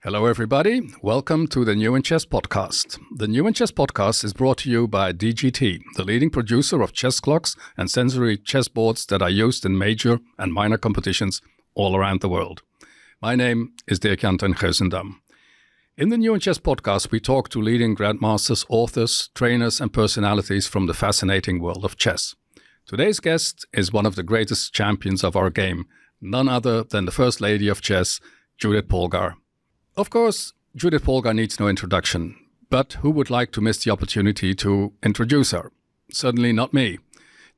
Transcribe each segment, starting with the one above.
Hello, everybody. Welcome to the New in Chess podcast. The New in Chess podcast is brought to you by DGT, the leading producer of chess clocks and sensory chess boards that are used in major and minor competitions all around the world. My name is Dirk-Jan ten Geusendam. In the New in Chess podcast, we talk to leading grandmasters, authors, trainers, and personalities from the fascinating world of chess. Today's guest is one of the greatest champions of our game, none other than the First Lady of Chess, Judit Polgar. Of course, Judit Polgar needs no introduction, but who would like to miss the opportunity to introduce her? Certainly not me.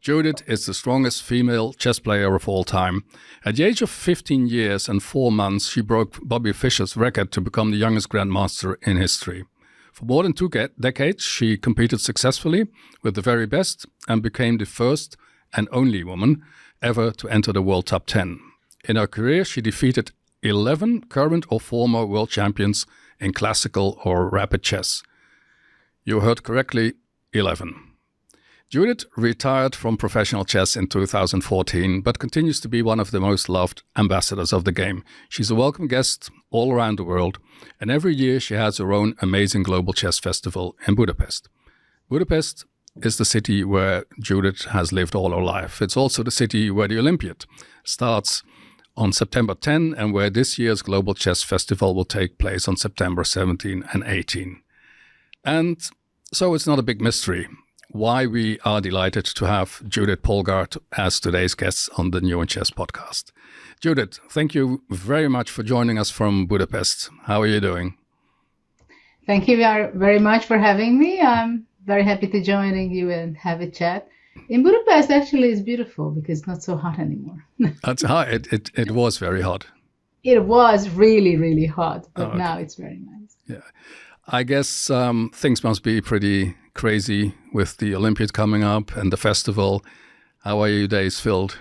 Judit is the strongest female chess player of all time. At the age of 15 years and 4 months, she broke Bobby Fischer's record to become the youngest grandmaster in history. For more than 2 decades, she competed successfully with the very best and became the first and only woman ever to enter the world top 10. In her career, she defeated 11 current or former world champions in classical or rapid chess. You heard correctly, 11. Judit retired from professional chess in 2014, but continues to be one of the most loved ambassadors of the game. She's a welcome guest all around the world, and every year she has her own amazing global chess festival in Budapest. Budapest is the city where Judit has lived all her life. It's also the city where the Olympiad starts on September 10, and where this year's Global Chess Festival will take place on September 17 and 18. And so it's not a big mystery why we are delighted to have Judit Polgar as today's guest on the New in Chess podcast. Judit, thank you very much for joining us from Budapest. How are you doing? Thank you very much for having me. I'm very happy to join you and have a chat. In Budapest, actually, it's beautiful because it's not so hot anymore. That's hot. It was very hot. It was really, really hot, but now it's very nice. Yeah, I guess things must be pretty crazy with the Olympiad coming up and the festival. How are your days filled?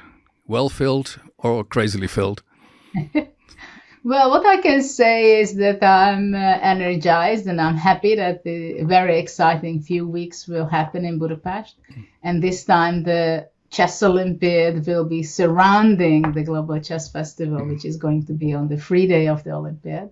Well filled or crazily filled? Well, what I can say is that I'm energized and I'm happy that the very exciting few weeks will happen in Budapest. And this time the Chess Olympiad will be surrounding the Global Chess Festival, which is going to be on the free day of the Olympiad.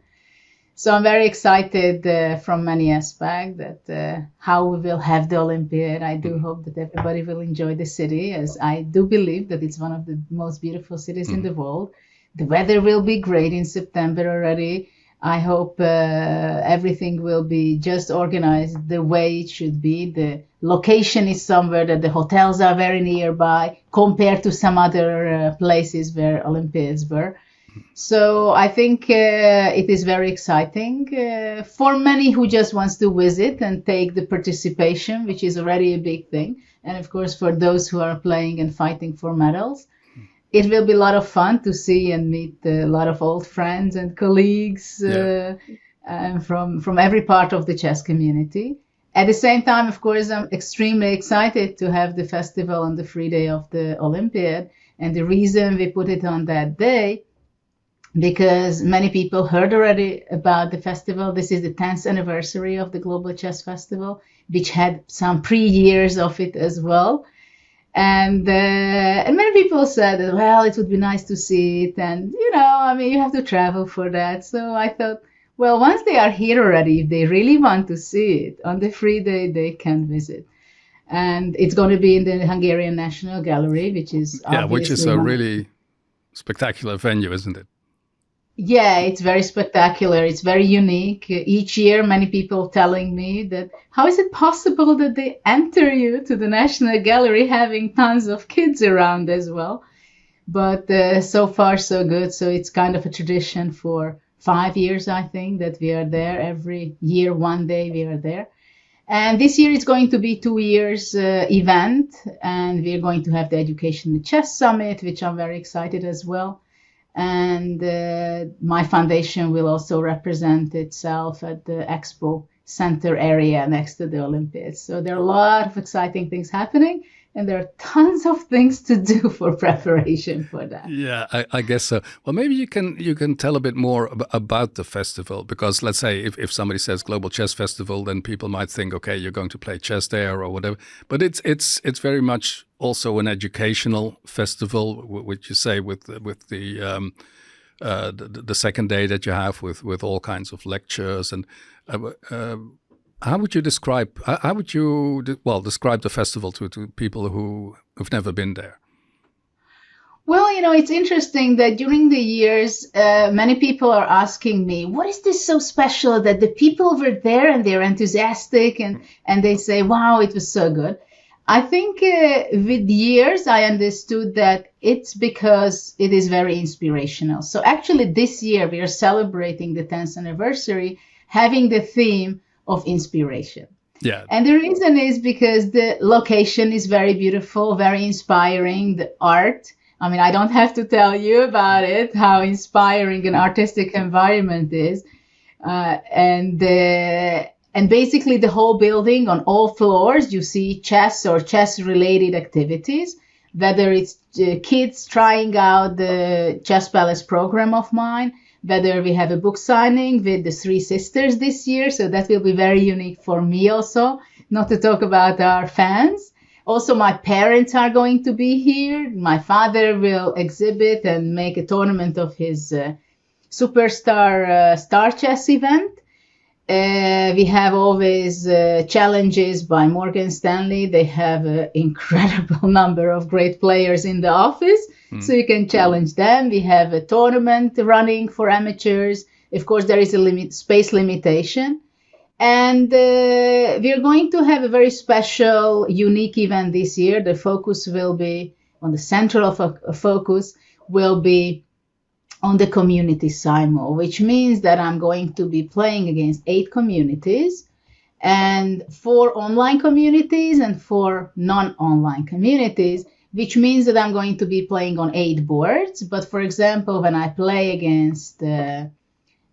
So I'm very excited from many aspects that how we will have the Olympiad. I do hope that everybody will enjoy the city, as I do believe that it's one of the most beautiful cities in the world. The weather will be great in September already. I hope everything will be just organized the way it should be. The location is somewhere that the hotels are very nearby compared to some other places where Olympiads were. So I think it is very exciting for many who just wants to visit and take the participation, which is already a big thing. And of course, for those who are playing and fighting for medals. It will be a lot of fun to see and meet a lot of old friends and colleagues from every part of the chess community. At the same time, of course, I'm extremely excited to have the festival on the free day of the Olympiad. And the reason we put it on that day, because many people heard already about the festival. This is the 10th anniversary of the Global Chess Festival, which had some pre-years of it as well. And many people said, well, it would be nice to see it. And, you have to travel for that. So I thought, well, once they are here already, if they really want to see it, on the free day, they can visit. And it's going to be in the Hungarian National Gallery, which is a really spectacular venue, isn't it? Yeah, it's very spectacular. It's very unique. Each year, many people telling me that how is it possible that they enter you to the National Gallery having tons of kids around as well? But so far, so good. So it's kind of a tradition for 5 years, I think, that we are there. Every year, one day we are there. And this year it's going to be 2 years event. And we're going to have the Education and Chess Summit, which I'm very excited as well. And my foundation will also represent itself at the Expo Center area next to the Olympiad. So there are a lot of exciting things happening, and there are tons of things to do for preparation for that. Yeah, I guess so. Well, maybe you can tell a bit more about the festival, because let's say if somebody says Global Chess Festival, then people might think, okay, you're going to play chess there or whatever. But it's very much also an educational festival, which you say with the the second day that you have with all kinds of lectures. And how would you describe describe the festival to people who've never been there? Well, it's interesting that during the years, many people are asking me, what is this so special that the people were there and they're enthusiastic and they say, wow, it was so good. I think with years, I understood that it's because it is very inspirational. So actually this year, we are celebrating the 10th anniversary, having the theme of inspiration. Yeah. And the reason is because the location is very beautiful, very inspiring, the art. I mean, I don't have to tell you about it, how inspiring an artistic environment is. And basically the whole building on all floors, you see chess or chess-related activities, whether it's kids trying out the Chess Palace program of mine, whether we have a book signing with the three sisters this year. So that will be very unique for me also, not to talk about our fans. Also, my parents are going to be here. My father will exhibit and make a tournament of his superstar star chess event. We have always challenges by Morgan Stanley. They have an incredible number of great players in the office, so you can challenge them. We have a tournament running for amateurs. Of course, there is a space limitation. And we are going to have a very special, unique event this year. The focus will be on the central focus will be on the community simul, which means that I'm going to be playing against 8 communities, and 4 online communities and 4 non-online communities, which means that I'm going to be playing on 8 boards. But for example, when I play against the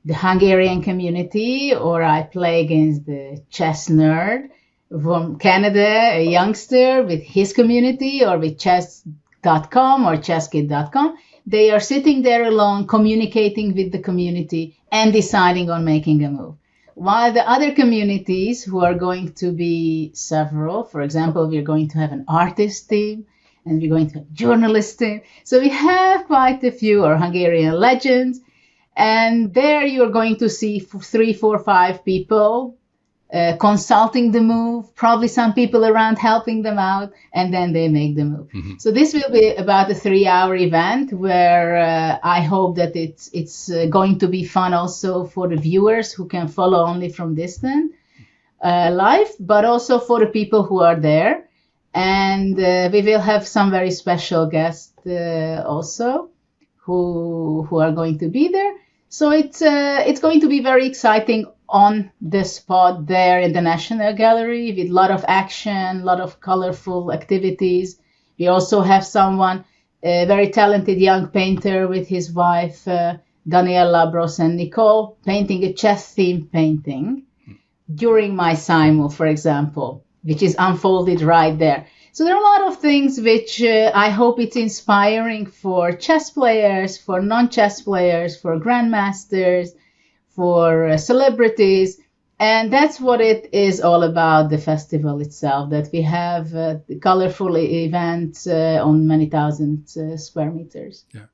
Hungarian community, or I play against the chess nerd from Canada, a youngster with his community, or with chess.com or chesskit.com, they are sitting there alone, communicating with the community and deciding on making a move. While the other communities, who are going to be several, for example, we're going to have an artist team, and we're going to have a journalist team. So we have quite a few, or Hungarian legends. And there you're going to see 3, 4, 5 people consulting the move, probably some people around helping them out, and then they make the move. Mm-hmm. So this will be about a 3-hour event where I hope that it's going to be fun also for the viewers who can follow only from distance live, but also for the people who are there. And we will have some very special guests also who are going to be there. So it's going to be very exciting on the spot there in the National Gallery, with a lot of action, a lot of colorful activities. We also have someone, a very talented young painter with his wife, Daniela Bros and Nicole, painting a chess-themed painting during my simul, for example, which is unfolded right there. So there are a lot of things which I hope it's inspiring for chess players, for non-chess players, for grandmasters, for celebrities. And that's what it is all about, the festival itself, that we have colorful events on many thousand square meters. Yeah.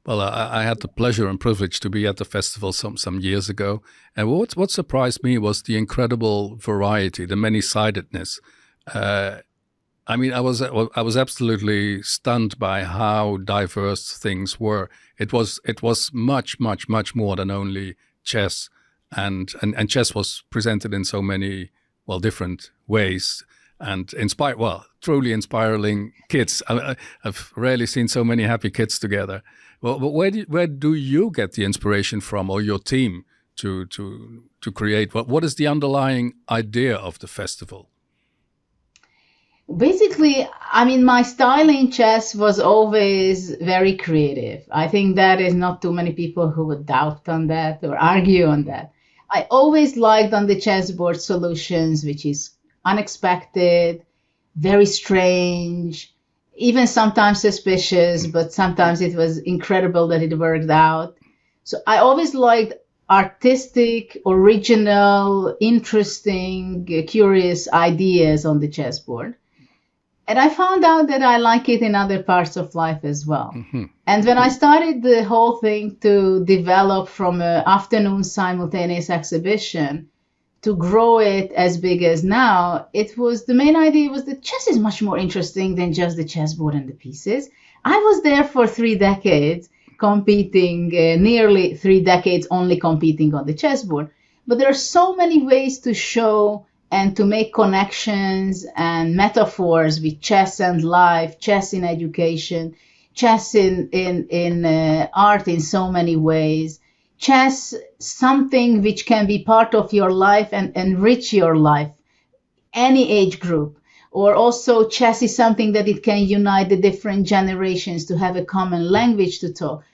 Well, I had the pleasure and privilege to be at the festival some years ago. And what surprised me was the incredible variety, the many-sidedness. I mean, I was absolutely stunned by how diverse things were. It was much more than only chess, and chess was presented in so many different ways, and truly inspiring kids. I've rarely seen so many happy kids together. Well, but where do you get the inspiration from, or your team, to create? What is the underlying idea of the festival? Basically, I mean, my style in chess was always very creative. I think that is not too many people who would doubt on that or argue on that. I always liked on the chessboard solutions, which is unexpected, very strange, even sometimes suspicious, but sometimes it was incredible that it worked out. So I always liked artistic, original, interesting, curious ideas on the chessboard. And I found out that I like it in other parts of life as well. And when I started the whole thing to develop from an afternoon simultaneous exhibition to grow it as big as now, the main idea was that chess is much more interesting than just the chessboard and the pieces. I was there for 3 decades competing, nearly 3 decades only competing on the chessboard. But there are so many ways to show and to make connections and metaphors with chess and life, chess in education, chess in art in so many ways, chess something which can be part of your life and enrich your life, any age group. Or also chess is something that it can unite the different generations to have a common language to talk.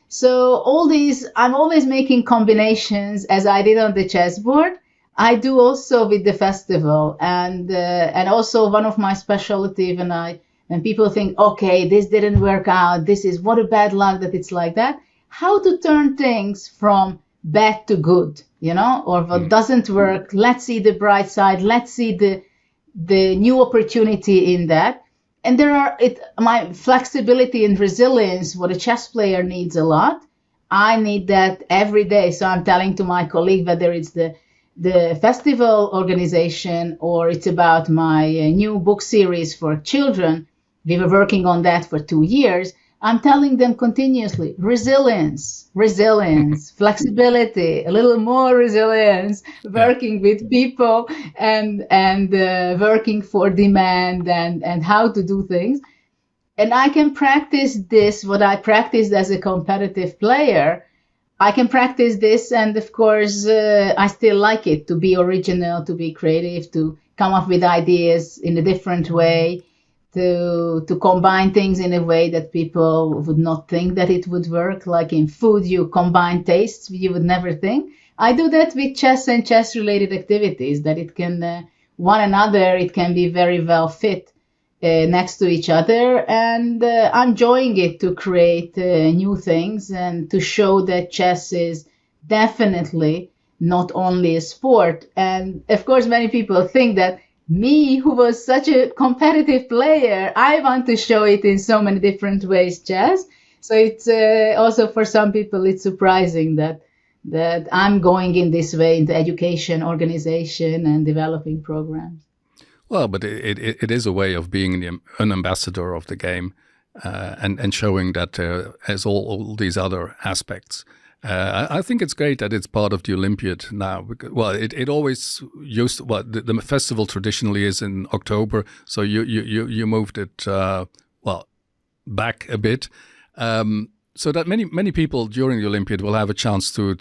So all these, I'm always making combinations as I did on the chessboard. I do also with the festival, and also one of my specialty when people think, okay, this didn't work out, this is what a bad luck that it's like that. How to turn things from bad to good, or what doesn't work. Let's see the bright side. Let's see the new opportunity in that. And my flexibility and resilience, what a chess player needs a lot. I need that every day. So I'm telling to my colleague, whether it's the festival organization or it's about my new book series for children, we were working on that for 2 years. I'm telling them continuously, resilience, flexibility, a little more resilience, working with people and working for demand and how to do things. And I can practice this, what I practiced as a competitive player. I can practice this, and of course, I still like it, to be original, to be creative, to come up with ideas in a different way, to combine things in a way that people would not think that it would work. Like in food, you combine tastes you would never think. I do that with chess and chess-related activities, that it can, one another, it can be very well fit next to each other, and I'm enjoying it to create new things and to show that chess is definitely not only a sport. And of course, many people think that me, who was such a competitive player, I want to show it in so many different ways, chess. So it's also for some people, it's surprising that I'm going in this way into education, organization, and developing programs. Well, but it is a way of being an ambassador of the game and showing that as all these other aspects. I think it's great that it's part of the Olympiad now. Well, it always used. Well, the festival traditionally is in October, so you moved it back a bit, so that many people during the Olympiad will have a chance to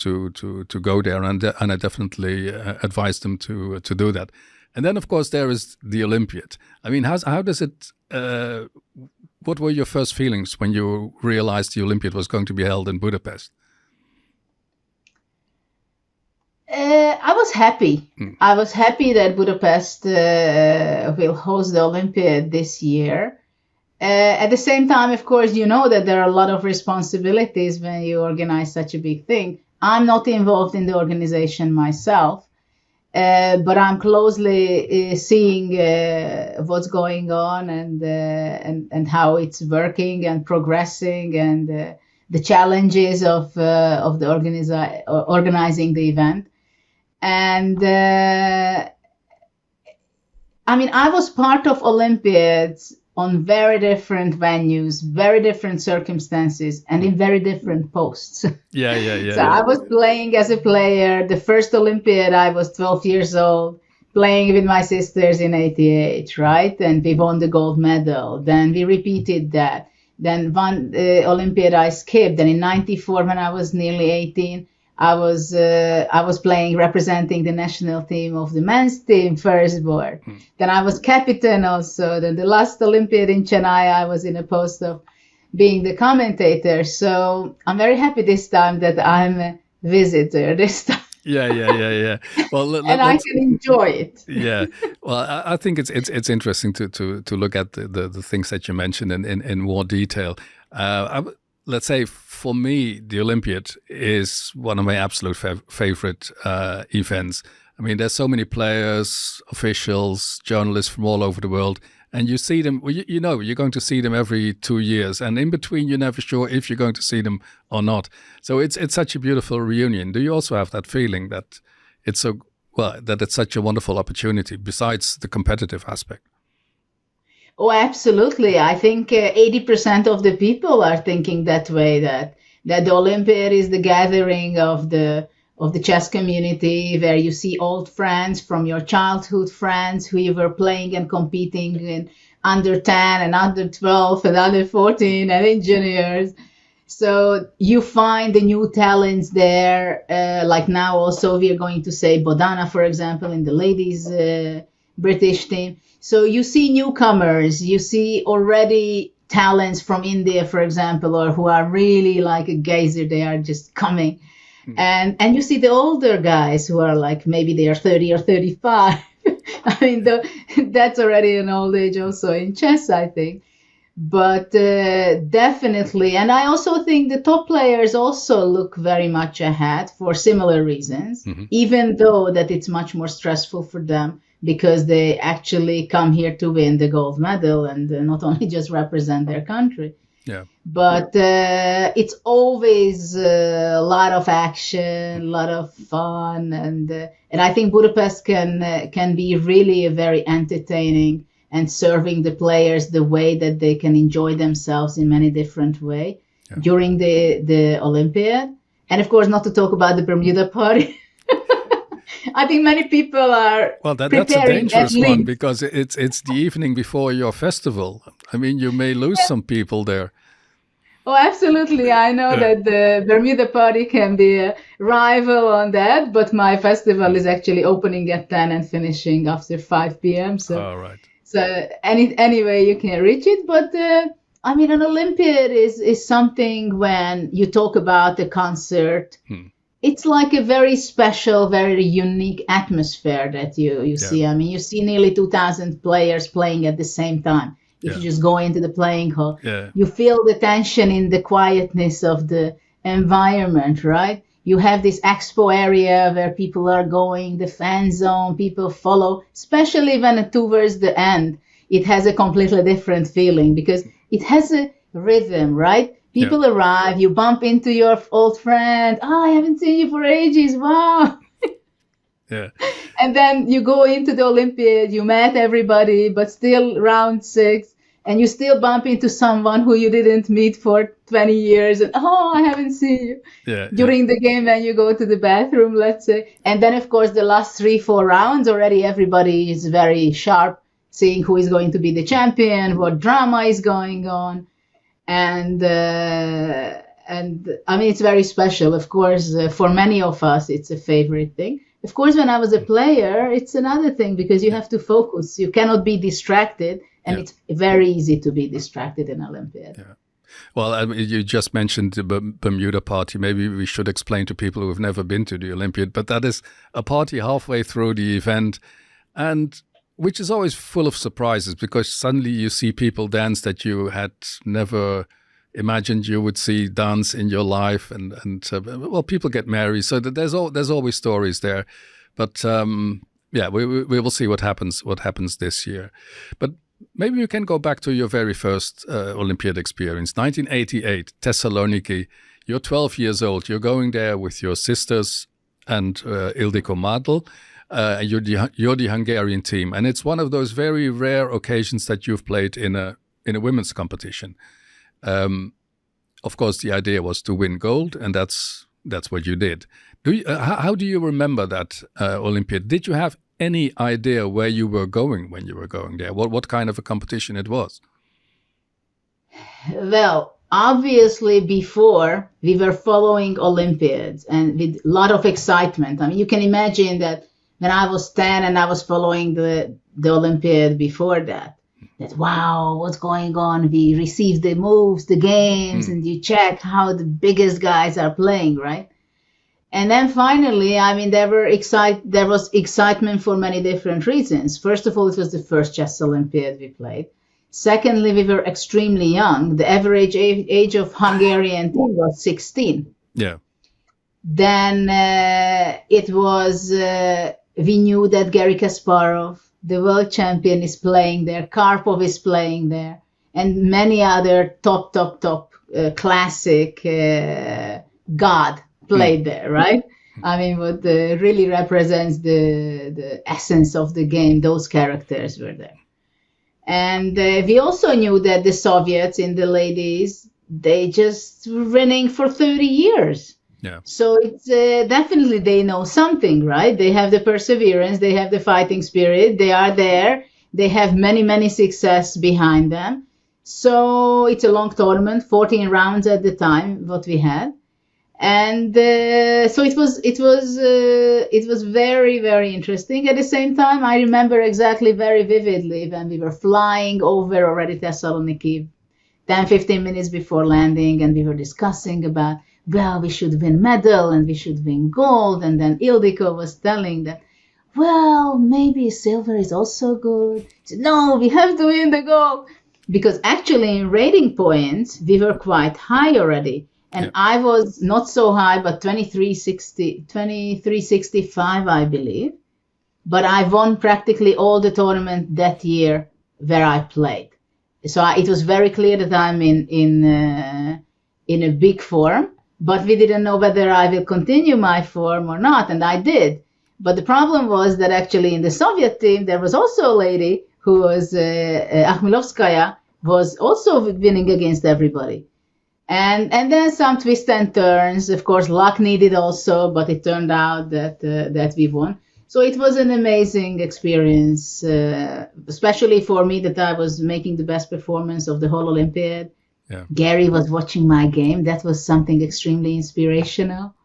go there, and I definitely advise them to do that. And then, of course, there is the Olympiad. I mean, how does it? What were your first feelings when you realized the Olympiad was going to be held in Budapest? I was happy. I was happy that Budapest will host the Olympiad this year. At the same time, of course, you know that there are a lot of responsibilities when you organize such a big thing. I'm not involved in the organization myself, but I'm closely seeing what's going on and how it's working and progressing, and the challenges of the organizing the event. And I mean, I was part of Olympiads on very different venues, very different circumstances, and in very different posts. Yeah. So I was playing as a player. The first Olympiad, I was 12 years old, playing with my sisters in 88, right? And we won the gold medal. Then we repeated that. Then one Olympiad I skipped. Then in 94, when I was nearly 18, I was playing, representing the national team of the men's team first board. Then I was captain also. Then the last Olympiad in Chennai, I was in a post of being the commentator. So I'm very happy this time that I'm a visitor this time. Yeah. Well, and I can enjoy it. Yeah. Well, I think it's interesting to look at the things that you mentioned in more detail. Let's say for me, the Olympiad is one of my absolute favorite events. I mean, there's so many players, officials, journalists from all over the world, and you see them, well, you know, you're going to see them every 2 years, and in between, you're never sure if you're going to see them or not. So it's such a beautiful reunion. Do you also have that feeling that it's that it's such a wonderful opportunity besides the competitive aspect? Oh, absolutely. I think 80% of the people are thinking that way, that the Olympiad is the gathering of the chess community, where you see old friends from your childhood friends who you were playing and competing in under 10 and under 12 and under 14 and in juniors. So you find the new talents there. Like now also we are going to say Bodana, for example, in the ladies British team. So you see newcomers, you see already talents from India, for example, or who are really like a geyser, they are just coming. And you see the older guys who are like, maybe they are 30 or 35. I mean, that's already an old age also in chess, I think. But definitely, and I also think the top players also look very much ahead for similar reasons, even though that it's much more stressful for them, because they actually come here to win the gold medal and not only just represent their country. Yeah. But it's always a lot of action, a lot of fun, and I think Budapest can be really a very entertaining and serving the players the way that they can enjoy themselves in many different ways during the Olympiad. And of course, not to talk about the Bermuda party. I think many people are that's a dangerous one, because it's the evening before your festival. I mean, you may lose some people there. Oh, absolutely. I know that the Bermuda party can be a rival on that, but my festival is actually opening at 10 and finishing after 5 p.m. So, anyway, you can reach it. But I mean, an Olympiad is something when you talk about the concert. It's like a very special, very unique atmosphere that you see. I mean, you see nearly 2,000 players playing at the same time. If you just go into the playing hall, you feel the tension in the quietness of the environment, right? You have this expo area where people are going, the fan zone, people follow, especially when towards the end, it has a completely different feeling because it has a rhythm, right? People arrive, you bump into your old friend. Oh, I haven't seen you for ages. Wow. And then you go into the Olympiad, you met everybody, but still round 6, and you still bump into someone who you didn't meet for 20 years. And, oh, I haven't seen you. During the game when you go to the bathroom, let's say. And then, of course, the last 3-4 rounds, already everybody is very sharp, seeing who is going to be the champion, what drama is going on. And I mean, it's very special. Of course, for many of us, it's a favorite thing. Of course, when I was a player, it's another thing because you have to focus. You cannot be distracted, and it's very easy to be distracted in Olympiad. Well, I mean, you just mentioned the Bermuda party. Maybe we should explain to people who have never been to the Olympiad, but that is a party halfway through the event, and which is always full of surprises because suddenly you see people dance that you had never imagined you would see dance in your life, and well, people get married, so that there's always stories there. But we will see what happens this year. But maybe we can go back to your very first Olympiad experience, 1988, Thessaloniki. You're 12 years old. You're going there with your sisters and Ildiko Madl. You're the Hungarian team, and it's one of those very rare occasions that you've played in a women's competition. Of course, the idea was to win gold, and that's what you did. How do you remember that Olympiad? Did you have any idea where you were going when you were going there? What kind of a competition it was? Well, obviously, before we were following Olympiads and with a lot of excitement. I mean, you can imagine that when I was 10 and I was following the Olympiad before that, wow, what's going on? We receive the moves, the games, and you check how the biggest guys are playing, right? And then finally, I mean, there was excitement for many different reasons. First of all, it was the first Chess Olympiad we played. Secondly, we were extremely young. The average age of Hungarian team was 16. Yeah. Then it was, we knew that Garry Kasparov the world champion is playing there, Karpov is playing there, and many other top classic god played there, right? I mean, what really represents the essence of the game, those characters were there. And we also knew that the Soviets in the ladies, they just were winning for 30 years. Yeah. So it's definitely they know something, right? They have the perseverance, they have the fighting spirit, they are there, they have many success behind them. So it's a long tournament, 14 rounds at the time, what we had. And so it was very interesting. At the same time, I remember exactly very vividly when we were flying over already Thessaloniki 10-15 minutes before landing, and we were discussing about, well, we should win medal and we should win gold. And then Ildiko was telling that, well, maybe silver is also good. Said, no, we have to win the gold. Because actually in rating points, we were quite high already. And yeah. I was not so high, but 2365, I believe. But I won practically all the tournament that year where I played. So it was very clear that I'm in a big form. But we didn't know whether I will continue my form or not, and I did. But the problem was that actually in the Soviet team, there was also a lady who was, Akhmilovskaya, was also winning against everybody. And then some twists and turns. Of course, luck needed also, but it turned out that we won. So it was an amazing experience, especially for me that I was making the best performance of the whole Olympiad. Yeah. Gary was watching my game. That was something extremely inspirational.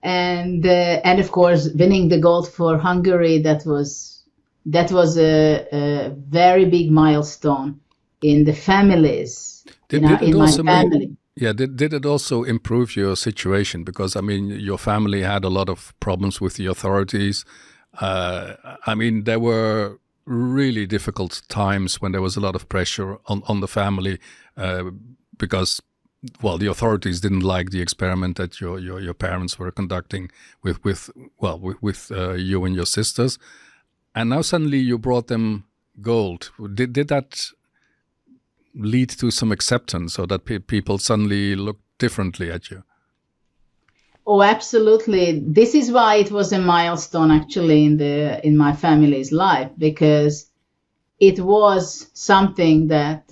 And of course, winning the gold for Hungary, that was a very big milestone in the families, in my family. Did it also improve your situation? Because, I mean, your family had a lot of problems with the authorities. I mean, there were really difficult times when there was a lot of pressure on the family because, well, the authorities didn't like the experiment that your parents were conducting with you and your sisters, and now suddenly you brought them gold. Did that lead to some acceptance, so that people suddenly looked differently at you? Oh, absolutely. This is why it was a milestone actually in my family's life, because it was something that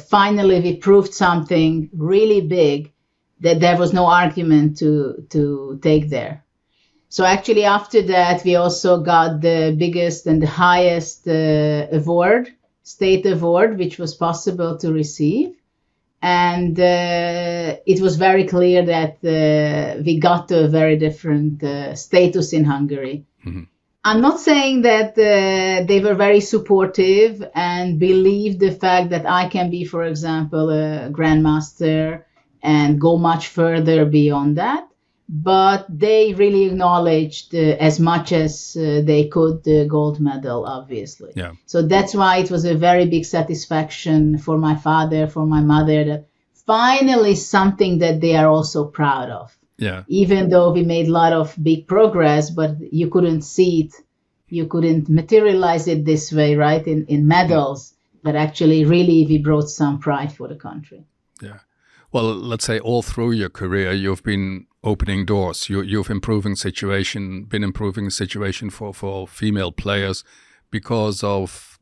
finally we proved something really big that there was no argument to take there. So actually after that, we also got the biggest and the highest state award, which was possible to receive. And it was very clear that we got to a very different status in Hungary. Mm-hmm. I'm not saying that they were very supportive and believed the fact that I can be, for example, a grandmaster and go much further beyond that. But they really acknowledged as much as they could the gold medal, obviously. Yeah. So that's why it was a very big satisfaction for my father, for my mother, that finally something that they are also proud of. Yeah. Even though we made a lot of big progress, but you couldn't see it, you couldn't materialize it this way, right, in medals, but actually really we brought some pride for the country. Yeah. Well, let's say all through your career, you've been opening doors. You've been improving the situation for female players because of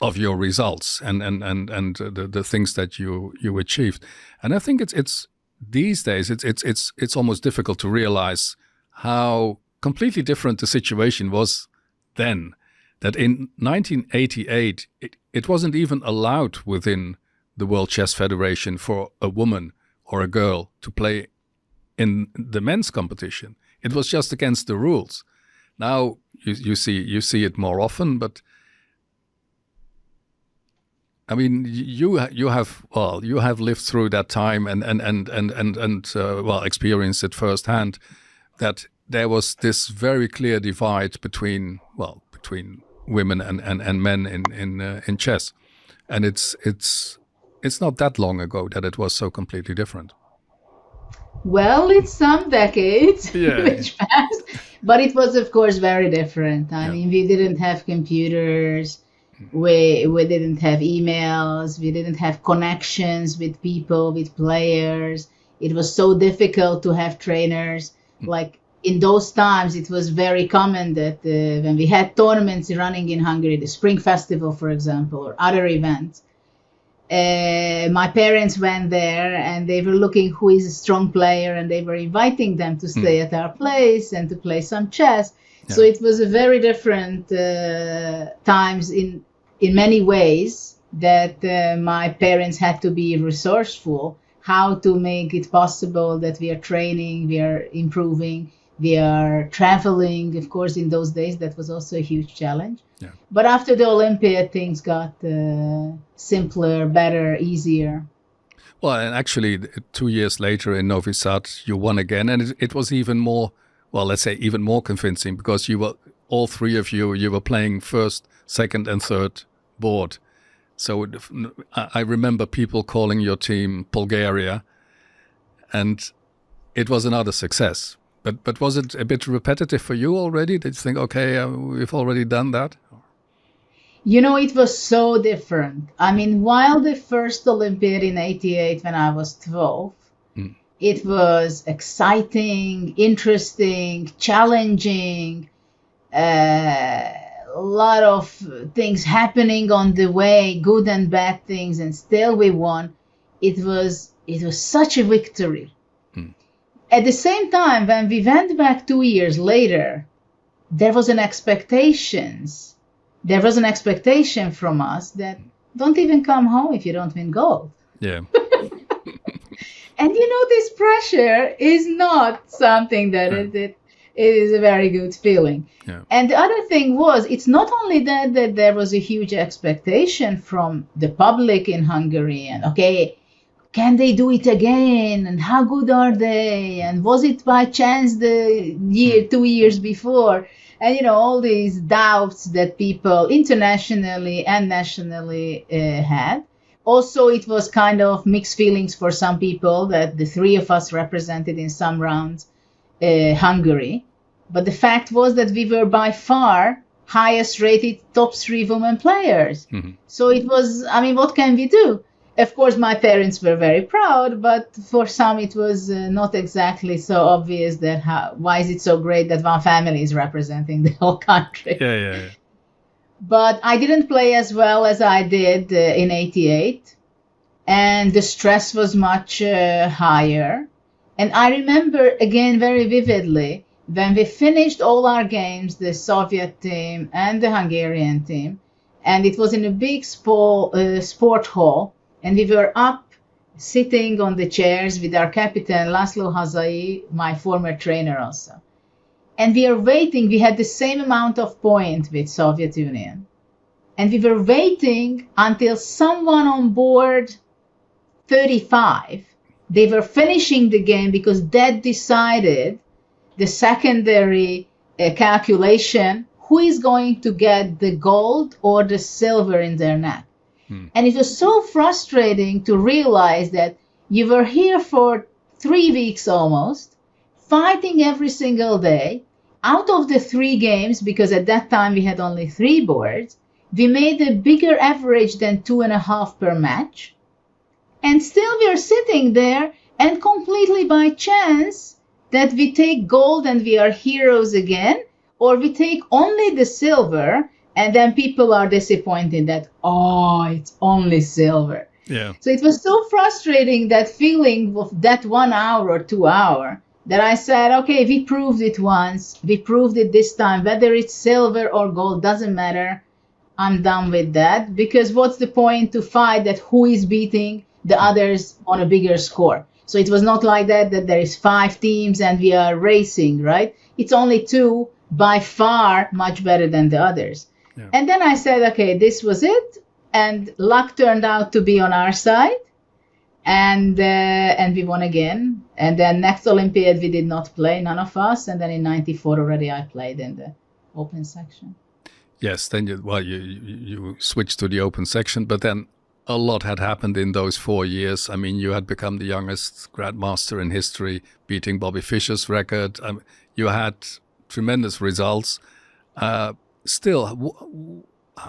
of your results and the things that you achieved. And I think it's these days it's almost difficult to realize how completely different the situation was then. That in 1988 it wasn't even allowed within the World Chess Federation for a woman or a girl to play in the men's competition. It was just against the rules. Now you see it more often, but I mean you have lived through that time and experienced it firsthand, that there was this very clear divide between women and men in chess, and it's not that long ago that it was so completely different. Well, it's some decades which passed, But it was, of course, very different. I mean, we didn't have computers. We didn't have emails. We didn't have connections with people, with players. It was so difficult to have trainers. Like in those times, it was very common that when we had tournaments running in Hungary, the Spring Festival, for example, or other events, my parents went there and they were looking who is a strong player, and they were inviting them to stay at our place and to play some chess. Yeah. So it was a very different times in many ways that my parents had to be resourceful, how to make it possible that we are training, we are improving, we are traveling. Of course, in those days, that was also a huge challenge. Yeah. But after the Olympiad, things got simpler, better, easier. Well, and actually, 2 years later in Novi Sad, you won again. And it was even more, well, let's say even more convincing, because you were, all three of you were playing first, second and third board. So I remember people calling your team Polgaria, and it was another success. But was it a bit repetitive for you already? Did you think, okay, we've already done that? You know, it was so different. I mean, while the first Olympiad in '88, when I was 12, it was exciting, interesting, challenging, a lot of things happening on the way, good and bad things, and still we won. It was such a victory. At the same time, when we went back 2 years later, there was an expectation from us that don't even come home if you don't win gold. Yeah. And you know, this pressure is not something that it is a very good feeling. Yeah. And the other thing was, it's not only that there was a huge expectation from the public in Hungary, and okay, can they do it again? And how good are they? And was it by chance the 2 years before? And, you know, all these doubts that people internationally and nationally had. Also, it was kind of mixed feelings for some people that the three of us represented in some rounds Hungary. But the fact was that we were by far highest rated top 3 women players. Mm-hmm. So it was, I mean, what can we do? Of course, my parents were very proud, but for some it was not exactly so obvious that why is it so great that one family is representing the whole country. Yeah. But I didn't play as well as I did in '88, and the stress was much higher. And I remember, again, very vividly, when we finished all our games, the Soviet team and the Hungarian team, and it was in a big sport hall, and we were up, sitting on the chairs with our captain, Laszlo Hazai, my former trainer also. And we are waiting. We had the same amount of points with Soviet Union. And we were waiting until someone on board 35, they were finishing the game, because that decided the secondary calculation, who is going to get the gold or the silver in their net. And it was so frustrating to realize that you were here for 3 weeks almost, fighting every single day. Out of the 3 games, because at that time we had only 3 boards, we made a bigger average than 2.5 per match. And still we are sitting there, and completely by chance that we take gold and we are heroes again, or we take only the silver. And then people are disappointed that, oh, it's only silver. Yeah. So it was so frustrating, that feeling of that 1 hour or 2 hours, that I said, okay, we proved it once. We proved it this time. Whether it's silver or gold, doesn't matter. I'm done with that. Because what's the point to fight that who is beating the others on a bigger score? So it was not like that there is 5 teams and we are racing, right? It's only 2, by far much better than the others. Yeah. And then I said, okay, this was it. And luck turned out to be on our side. And we won again. And then next Olympiad, we did not play, none of us. And then in '94 already, I played in the open section. Yes, then you switched to the open section. But then a lot had happened in those 4 years. I mean, you had become the youngest grandmaster in history, beating Bobby Fischer's record. You had tremendous results. Still,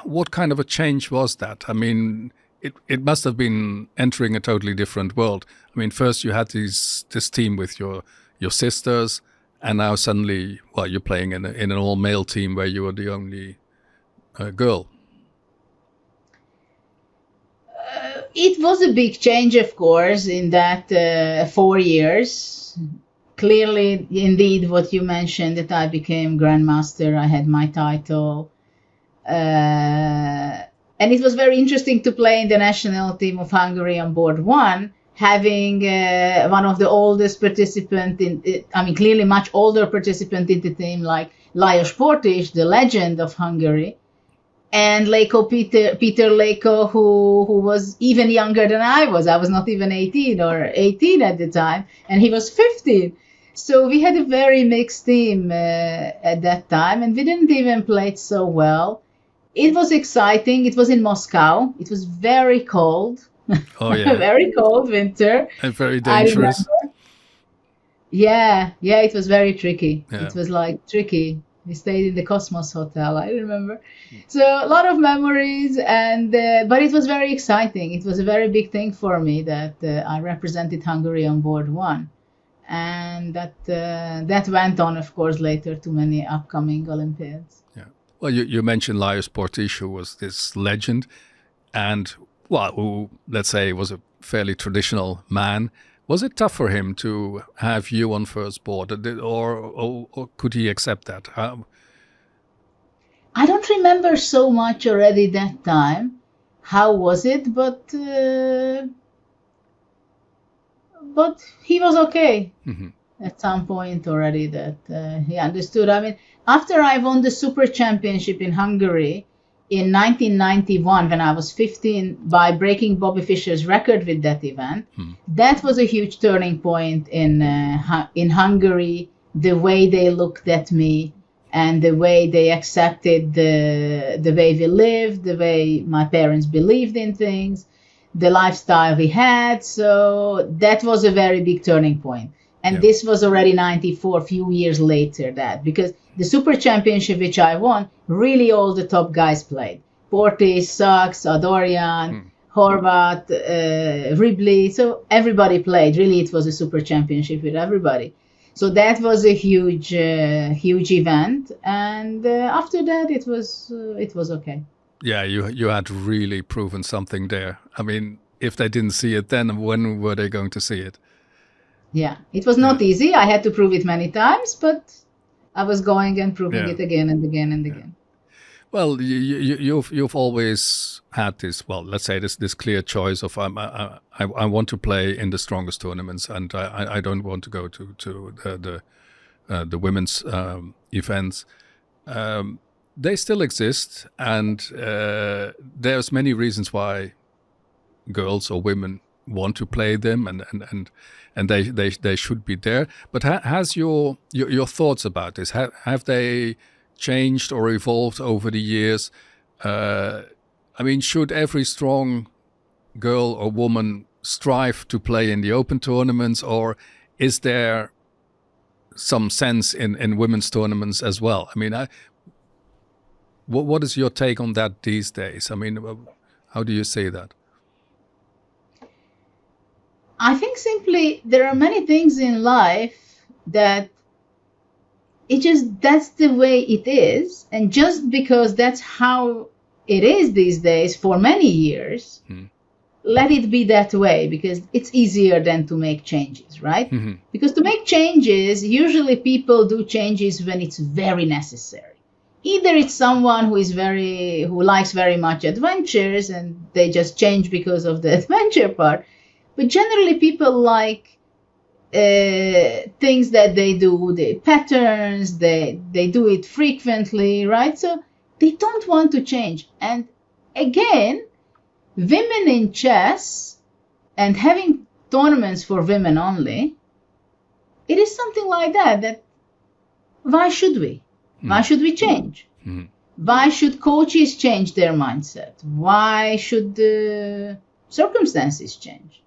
what kind of a change was that? I mean, it must have been entering a totally different world. I mean, first you had this team with your sisters, and now suddenly, well, you're playing in an all-male team where you were the only girl. It was a big change, of course, in that 4 years. Clearly, indeed, what you mentioned, that I became grandmaster, I had my title. And it was very interesting to play in the national team of Hungary on board one, having one of the oldest participants, clearly much older participant in the team, like Lajos Portis, the legend of Hungary, and Peter Leko, who was even younger than I was. I was not even 18 at the time, and he was 15. So we had a very mixed team at that time, and we didn't even play it so well. It was exciting. It was in Moscow. It was very cold. Oh, yeah. Very cold winter. And very dangerous. Yeah, it was very tricky. Yeah. It was like tricky. We stayed in the Cosmos Hotel, I remember. So a lot of memories, and but it was very exciting. It was a very big thing for me that I represented Hungary on board one. And that went on, of course, later to many upcoming Olympiads. Yeah. Well, you mentioned Lajos Portis, who was this legend, and who, let's say, was a fairly traditional man. Was it tough for him to have you on first board, or could he accept that? I don't remember so much already that time. How was it? But he was okay at some point already, that he understood. I mean, after I won the Super Championship in Hungary in 1991, when I was 15, by breaking Bobby Fischer's record with that event, that was a huge turning point in Hungary, the way they looked at me and the way they accepted the way we lived, the way my parents believed in things, the lifestyle we had. So that was a very big turning point. And this was already 94, a few years later that, because the Super Championship, which I won, really all the top guys played. Portis, Sachs, Adorian, Horvat, Ribley. So everybody played. Really, it was a Super Championship with everybody. So that was a huge event. And after that, it was okay. Yeah, you had really proven something there. I mean, if they didn't see it then, when were they going to see it? Yeah, it was not easy. I had to prove it many times, but I was going and proving it again and again and again. Well, you've always had this, well, let's say this clear choice of I want to play in the strongest tournaments, and I don't want to go to the women's events. They still exist, and there's many reasons why girls or women want to play them, and they should be there. But has your thoughts about this, have they changed or evolved over the years? I mean, should every strong girl or woman strive to play in the open tournaments, or is there some sense in women's tournaments as well? I mean, what is your take on that these days? I mean, how do you say that? I think simply there are many things in life that that's the way it is. And just because that's how it is these days for many years, let it be that way, because it's easier than to make changes, right? Because to make changes, usually people do changes when it's very necessary. Either it's someone who likes very much adventures and they just change because of the adventure part. But generally people like things that they do, the patterns, they do it frequently, right? So they don't want to change. And again, women in chess and having tournaments for women only, it is something like that why should we? Why should we change? Why should coaches change their mindset? Why should the circumstances change?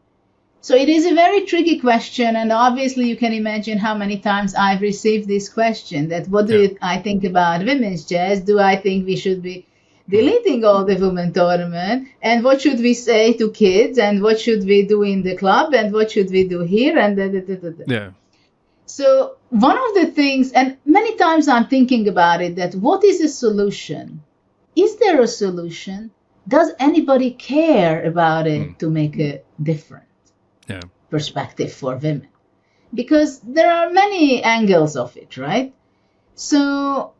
So it is a very tricky question, and obviously you can imagine how many times I've received this question, that what do I think about women's chess? Do I think we should be deleting all the women tournament? And what should we say to kids? And what should we do in the club? And what should we do here? And Yeah. So one of the things, and many times I'm thinking about it, that what is a solution? Is there a solution? Does anybody care about it to make a difference? Perspective for women, because there are many angles of it, right? So,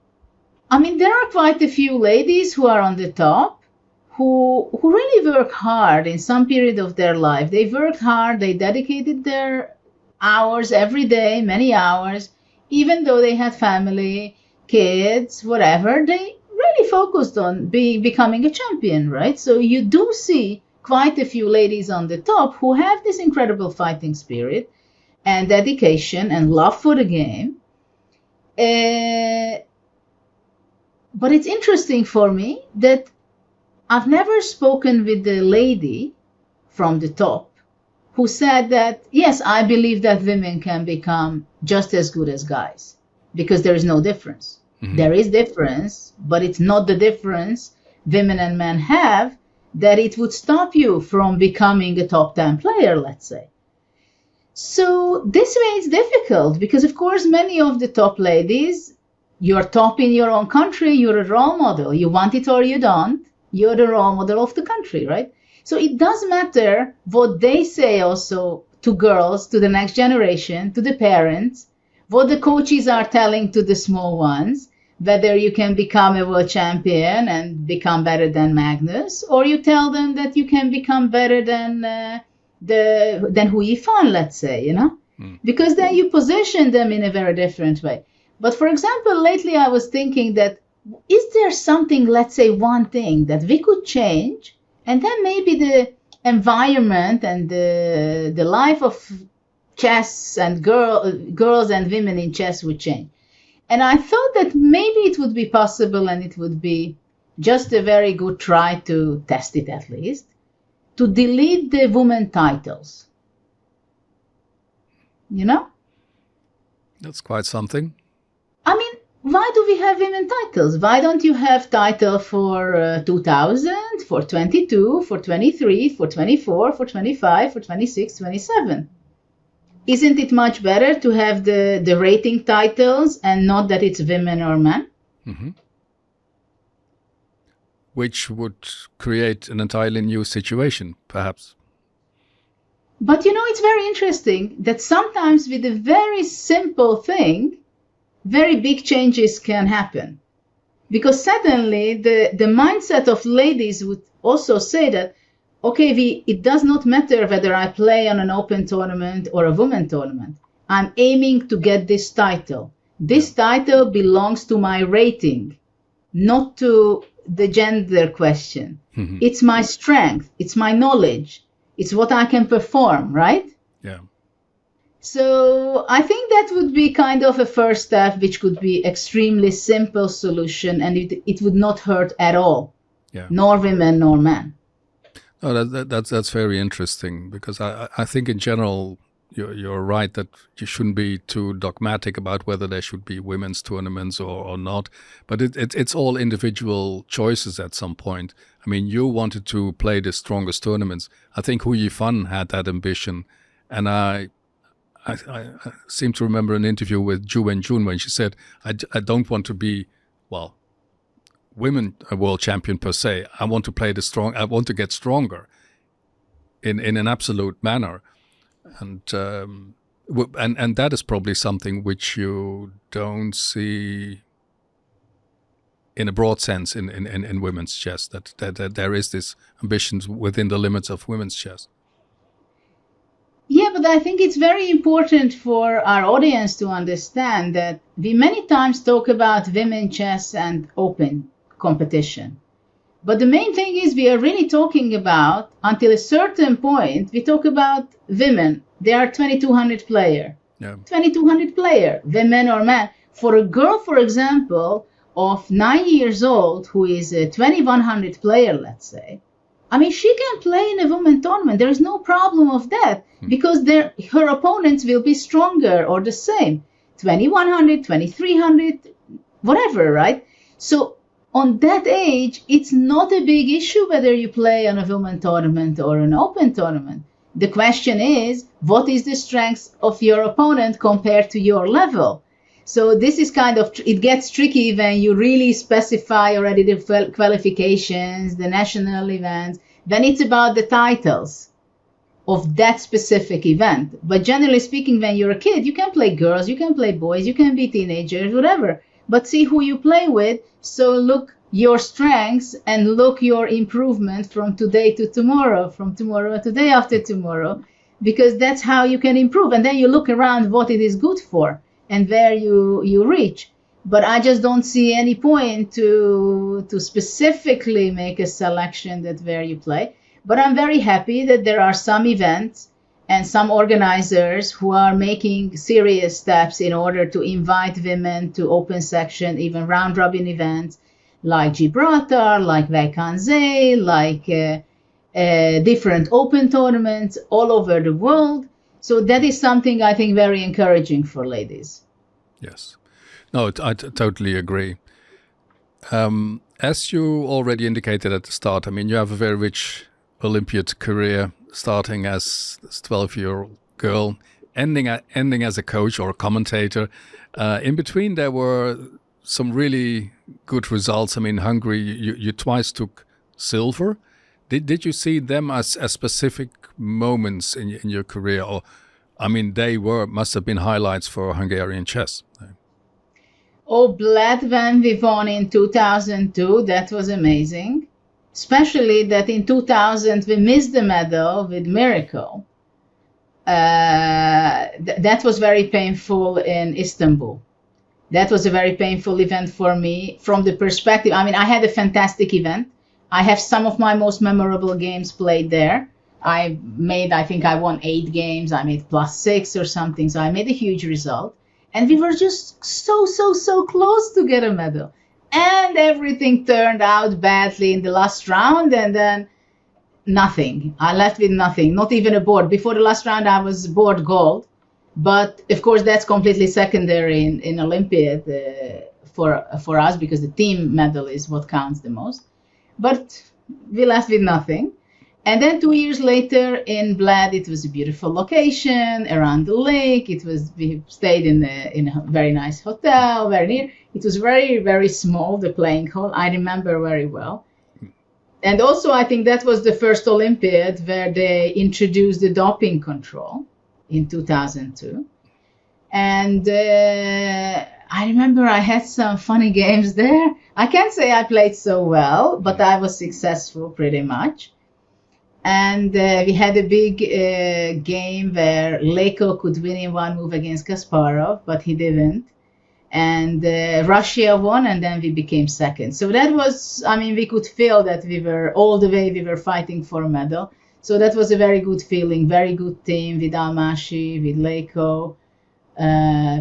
I mean, there are quite a few ladies who are on the top who really work hard in some period of their life. They worked hard, they dedicated their hours every day, many hours, even though they had family, kids, whatever, they really focused on becoming a champion, right? So you do see quite a few ladies on the top who have this incredible fighting spirit and dedication and love for the game. But it's interesting for me that I've never spoken with the lady from the top who said that, yes, I believe that women can become just as good as guys, because there is no difference. Mm-hmm. There is difference, but it's not the difference women and men have that it would stop you from becoming a top 10 player, let's say. So this way it's difficult because, of course, many of the top ladies, you're top in your own country, you're a role model. You want it or you don't, you're the role model of the country, right? So it does matter what they say also to girls, to the next generation, to the parents, what the coaches are telling to the small ones, whether you can become a world champion and become better than Magnus, or you tell them that you can become better than Hu Yifan, let's say, you know, because then you position them in a very different way. But for example, lately I was thinking that, is there something, let's say one thing that we could change, and then maybe the environment and the life of chess and girls and women in chess would change. And I thought that maybe it would be possible, and it would be just a very good try to test it at least, to delete the women titles. You know? That's quite something. I mean, why do we have women titles? Why don't you have title for 2000, for 22, for 23, for 24, for 25, for 26, 27? Isn't it much better to have the rating titles and not that it's women or men? Mm-hmm. Which would create an entirely new situation, perhaps. But you know, it's very interesting that sometimes with a very simple thing, very big changes can happen. Because suddenly the mindset of ladies would also say that, okay, it does not matter whether I play on an open tournament or a women tournament. I'm aiming to get this title. This title belongs to my rating, not to the gender question. Mm-hmm. It's my strength. It's my knowledge. It's what I can perform, right? Yeah. So I think that would be kind of a first step, which could be extremely simple solution, and it would not hurt at all, nor women nor men. Oh, that's very interesting, because I think in general you're right that you shouldn't be too dogmatic about whether there should be women's tournaments or not. But it's all individual choices at some point. I mean, you wanted to play the strongest tournaments. I think Hu Yifan had that ambition, and I seem to remember an interview with Ju Wen-jun when she said, I don't want to be, well, women a world champion per se. I want to play I want to get stronger in an absolute manner. And that is probably something which you don't see in a broad sense in women's chess, that there is this ambition within the limits of women's chess. Yeah, but I think it's very important for our audience to understand that we many times talk about women chess and open competition. But the main thing is we are really talking about, until a certain point, we talk about women. There are 2,200 players. Yeah. 2,200 players, women or men. For a girl, for example, of 9 years old, who is a 2,100 player, let's say, I mean, she can play in a women tournament. There is no problem of that because her opponents will be stronger or the same. 2100, 2300, whatever, right? So on that age, it's not a big issue whether you play on a women tournament or an open tournament. The question is, what is the strength of your opponent compared to your level? So this is kind of, it gets tricky when you really specify already the qualifications, the national events, then it's about the titles of that specific event. But generally speaking, when you're a kid, you can play girls, you can play boys, you can be teenagers, whatever. But see who you play with. So look your strengths and look your improvement from today to tomorrow, from tomorrow to day after tomorrow, because that's how you can improve. And then you look around what it is good for and where you reach. But I just don't see any point to specifically make a selection that where you play. But I'm very happy that there are some events and some organizers who are making serious steps in order to invite women to open section, even round robin events like Gibraltar, like Vacanze, like different open tournaments all over the world. So that is something I think very encouraging for ladies. Yes. No, I totally agree. As you already indicated at the start, I mean, you have a very rich Olympiad career, starting as a 12-year-old girl, ending as a coach or a commentator. In between, there were some really good results. I mean, Hungary, you twice took silver. Did you see them as specific moments in your career? Or, I mean, must have been highlights for Hungarian chess. Oh, Bled, when we won in 2002, that was amazing. Especially that in 2000 we missed the medal with miracle. That was very painful in Istanbul. That was a very painful event for me from the perspective. I mean, I had a fantastic event. I have some of my most memorable games played there. I think I won 8 games. I made +6 or something. So I made a huge result. And we were just so close to get a medal. And everything turned out badly in the last round. And then nothing. I left with nothing, not even a board. Before the last round, I was board gold. But of course, that's completely secondary in Olympiad for us, because the team medal is what counts the most. But we left with nothing. And then 2 years later in Bled, it was a beautiful location around the lake. We stayed in a very nice hotel, very near. It was very, very small, the playing hall. I remember very well. And also, I think that was the first Olympiad where they introduced the doping control in 2002. And I remember I had some funny games there. I can't say I played so well, but I was successful pretty much. And we had a big game where Leko could win in one move against Kasparov, but he didn't. And Russia won, and then we became second. So that was, I mean, we could feel that we were fighting for a medal. So that was a very good feeling, very good team with Almasi, with Leko,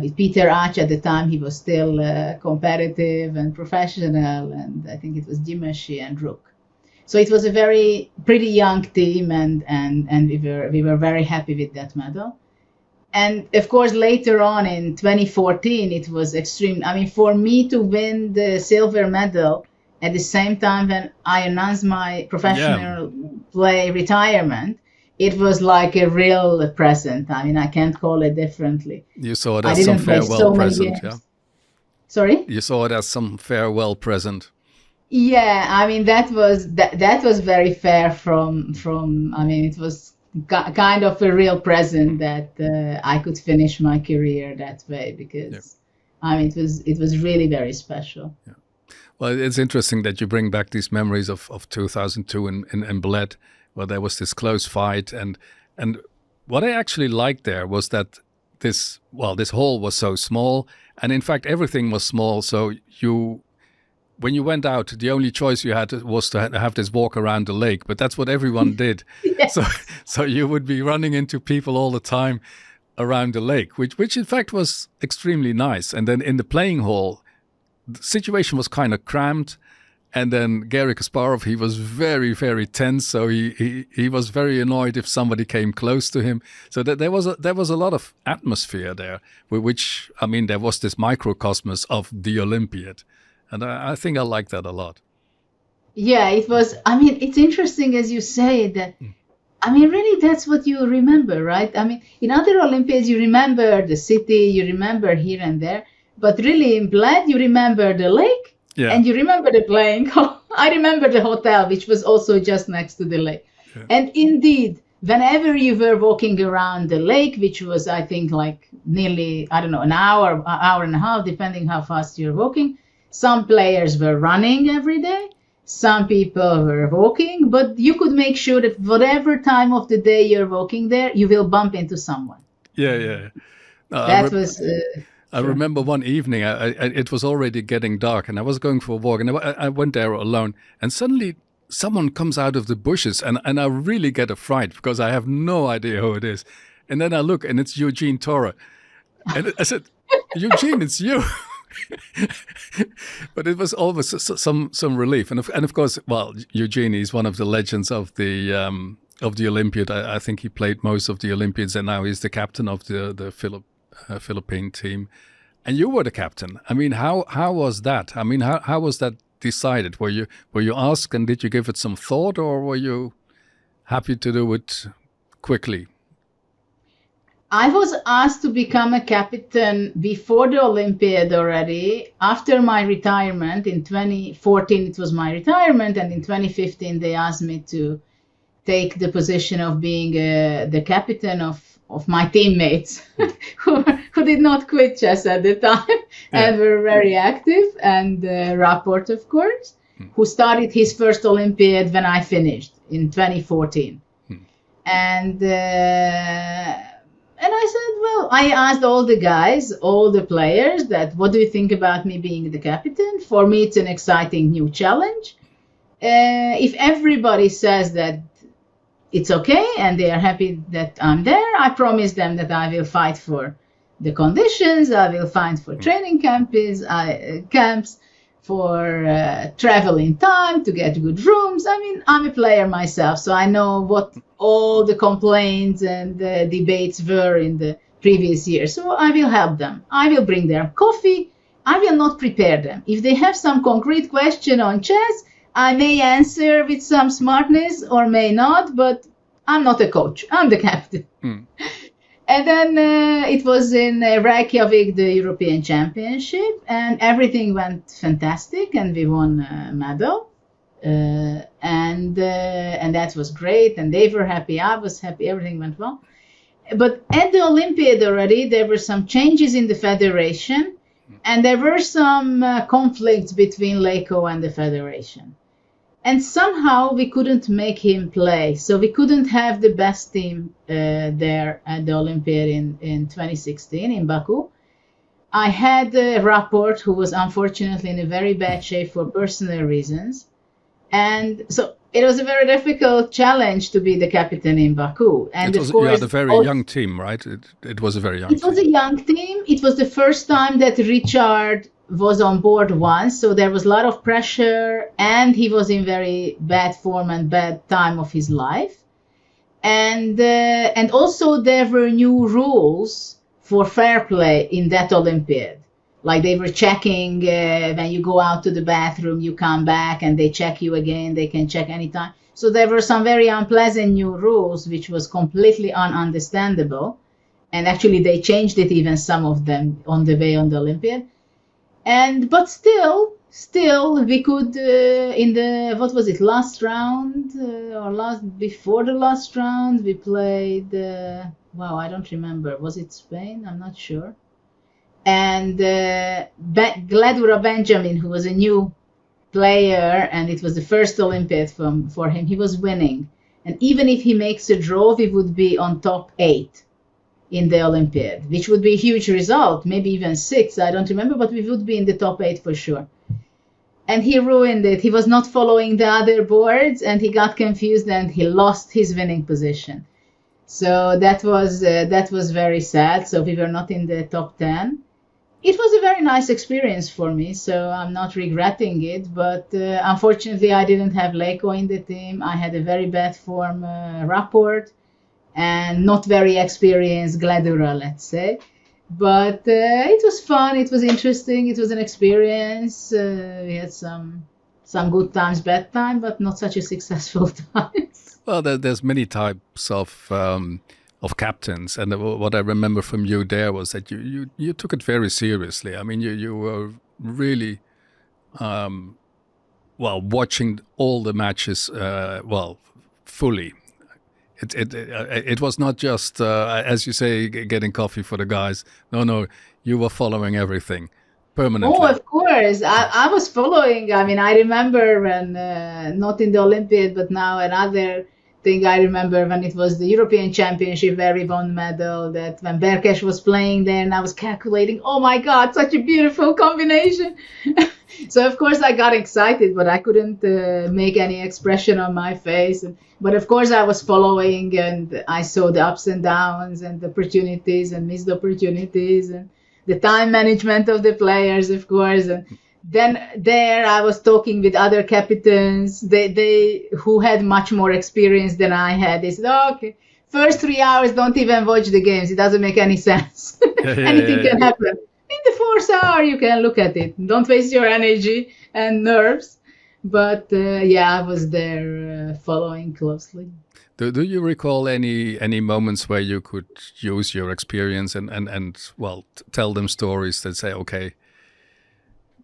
with Peter Ach at the time. He was still competitive and professional, and I think it was Dimashi and Rook. So it was a pretty young team, and we were very happy with that medal. And of course, later on in 2014, it was extreme. I mean, for me to win the silver medal at the same time when I announced my professional play retirement, it was like a real present. I mean, I can't call it differently. You saw it as some farewell present, yeah? Sorry? You saw it as some farewell present. Yeah, I mean, that was very fair from I mean, it was kind of a real present that I could finish my career that way, because I mean, it was really very special. Yeah. Well, it's interesting that you bring back these memories of 2002 in Bled, where there was this close fight, and what I actually liked there was that this hall was so small, and in fact everything was small. So when you went out, the only choice you had was to have this walk around the lake, but that's what everyone did. Yes. So you would be running into people all the time around the lake, which in fact was extremely nice. And then in the playing hall, the situation was kind of cramped, And then Garry Kasparov, he was very, very tense. So he was very annoyed if somebody came close to him. So there was a lot of atmosphere there, which, I mean, there was this microcosmos of the Olympiad. And I think I like that a lot. Yeah, it was. I mean, it's interesting as you say that. I mean, really, that's what you remember, right? I mean, in other Olympiads, you remember the city, you remember here and there. But really, in Bled, you remember the lake. Yeah. And you remember the playing. I remember the hotel, which was also just next to the lake. Yeah. And indeed, whenever you were walking around the lake, which was, I think, like nearly, I don't know, an hour and a half, depending how fast you're walking, some players were running every day. Some people were walking, but you could make sure that whatever time of the day you're walking there, you will bump into someone. Yeah. That was... I remember one evening, it was already getting dark, and I was going for a walk, and I went there alone, and suddenly someone comes out of the bushes, and I really get a fright, because I have no idea who it is. And then I look, and it's Eugene Torre. And I said, Eugene, it's you. But it was always some relief. And of course, well, Eugene is one of the legends of the Olympiad. I think he played most of the Olympiads, and now he's the captain of the Philippine team. And you were the captain. I mean, how was that? I mean, how was that decided? Were you asked, and did you give it some thought, or were you happy to do it quickly? I was asked to become a captain before the Olympiad already. After my retirement in 2014, it was my retirement, and in 2015 they asked me to take the position of being the captain of my teammates who did not quit chess at the time and were very active, and Rapport, of course, who started his first Olympiad when I finished in 2014. And I said, well, I asked all the guys, all the players, that what do you think about me being the captain? For me, it's an exciting new challenge. If everybody says that it's okay and they are happy that I'm there, I promise them that I will fight for the conditions, I will fight for training camps, for travel in time, to get good rooms. I mean, I'm a player myself, so I know what all the complaints and the debates were in the previous year. So I will help them. I will bring them coffee. I will not prepare them. If they have some concrete question on chess, I may answer with some smartness or may not, but I'm not a coach. I'm the captain. And then it was in Reykjavik, the European Championship, and everything went fantastic, and we won a medal. And that was great, and they were happy, I was happy, everything went well. But at the Olympiad already, there were some changes in the federation, and there were some conflicts between Leko and the federation. And somehow we couldn't make him play. So we couldn't have the best team there at the Olympiad in 2016 in Baku. I had Rapport, who was unfortunately in a very bad shape for personal reasons. And so it was a very difficult challenge to be the captain in Baku. And of course, you had a very young team, right? It was a very young team. It was a young team. It was the first time that Richard was on board once, so there was a lot of pressure, and he was in very bad form and bad time of his life. And also there were new rules for fair play in that Olympiad. Like they were checking when you go out to the bathroom, you come back and they check you again, they can check anytime. So there were some very unpleasant new rules, which was completely ununderstandable. And actually they changed it, even some of them, on the way on the Olympiad. But still we could in the, what was it, last round before the last round we played. I don't remember. Was it Spain? I'm not sure. And Gladura Benjamin, who was a new player, and it was the first Olympiad for him, he was winning. And even if he makes a draw, we would be on top 8. In the Olympiad, which would be a huge result, maybe even 6, I don't remember, but we would be in the top 8 for sure. And he ruined it. He was not following the other boards, and he got confused, and he lost his winning position. So that was very sad. So we were not in the top 10. It was a very nice experience for me, so I'm not regretting it. But unfortunately, I didn't have Leko in the team. I had a very bad form rapport and not very experienced Gledura, let's say. But it was fun. It was interesting. It was an experience. We had some good times, bad time, but not such a successful time. Well, there's many types of captains, and what I remember from you there was that you took it very seriously. I mean, you were really watching all the matches fully. It was not just as you say, getting coffee for the guys. No, you were following everything permanently. Oh, of course, I was following. I mean, I remember when not in the Olympiad, but now another thing I remember when it was the European Championship where we won medal, that when Berkes was playing there and I was calculating, oh my God, such a beautiful combination. So of course I got excited, but I couldn't make any expression on my face. But of course I was following, and I saw the ups and downs and the opportunities and missed opportunities and the time management of the players, of course. And then there I was talking with other captains, they who had much more experience than I had. They said, oh, okay, first 3 hours, don't even watch the games. It doesn't make any sense. Anything can happen. In the fourth hour, you can look at it. Don't waste your energy and nerves. But I was there following closely. Do you recall any moments where you could use your experience and tell them stories that say, okay,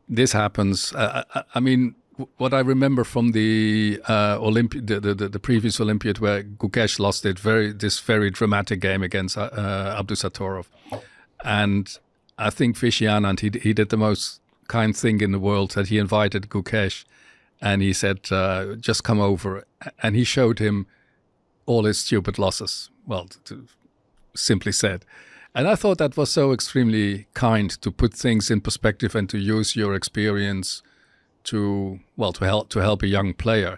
this happens? I mean, what I remember from the Olympiad, the previous Olympiad, where Gukesh lost this very dramatic game against Abdusatorov, and I think Fischer Anand, he did the most kind thing in the world, that he invited Gukesh, and he said, just come over, and he showed him all his stupid losses. Well, simply said. And I thought that was so extremely kind, to put things in perspective and to use your experience to help a young player.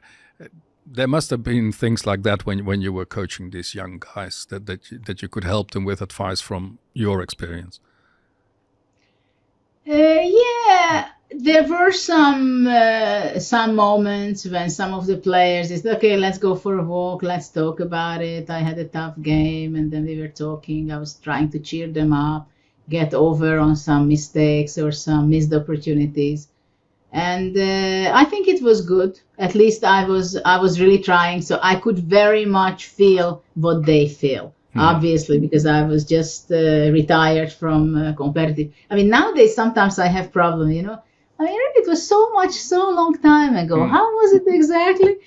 There must have been things like that when you were coaching these young guys, that you could help them with advice from your experience. Yeah, there were some moments when some of the players said, okay, let's go for a walk, let's talk about it. I had a tough game, and then we were talking. I was trying to cheer them up, get over on some mistakes or some missed opportunities. And I think it was good. At least I was really trying, so I could very much feel what they feel. Obviously, because I was just retired from competitive. I mean, nowadays sometimes I have problem, I mean, it was so long time ago. How was it exactly?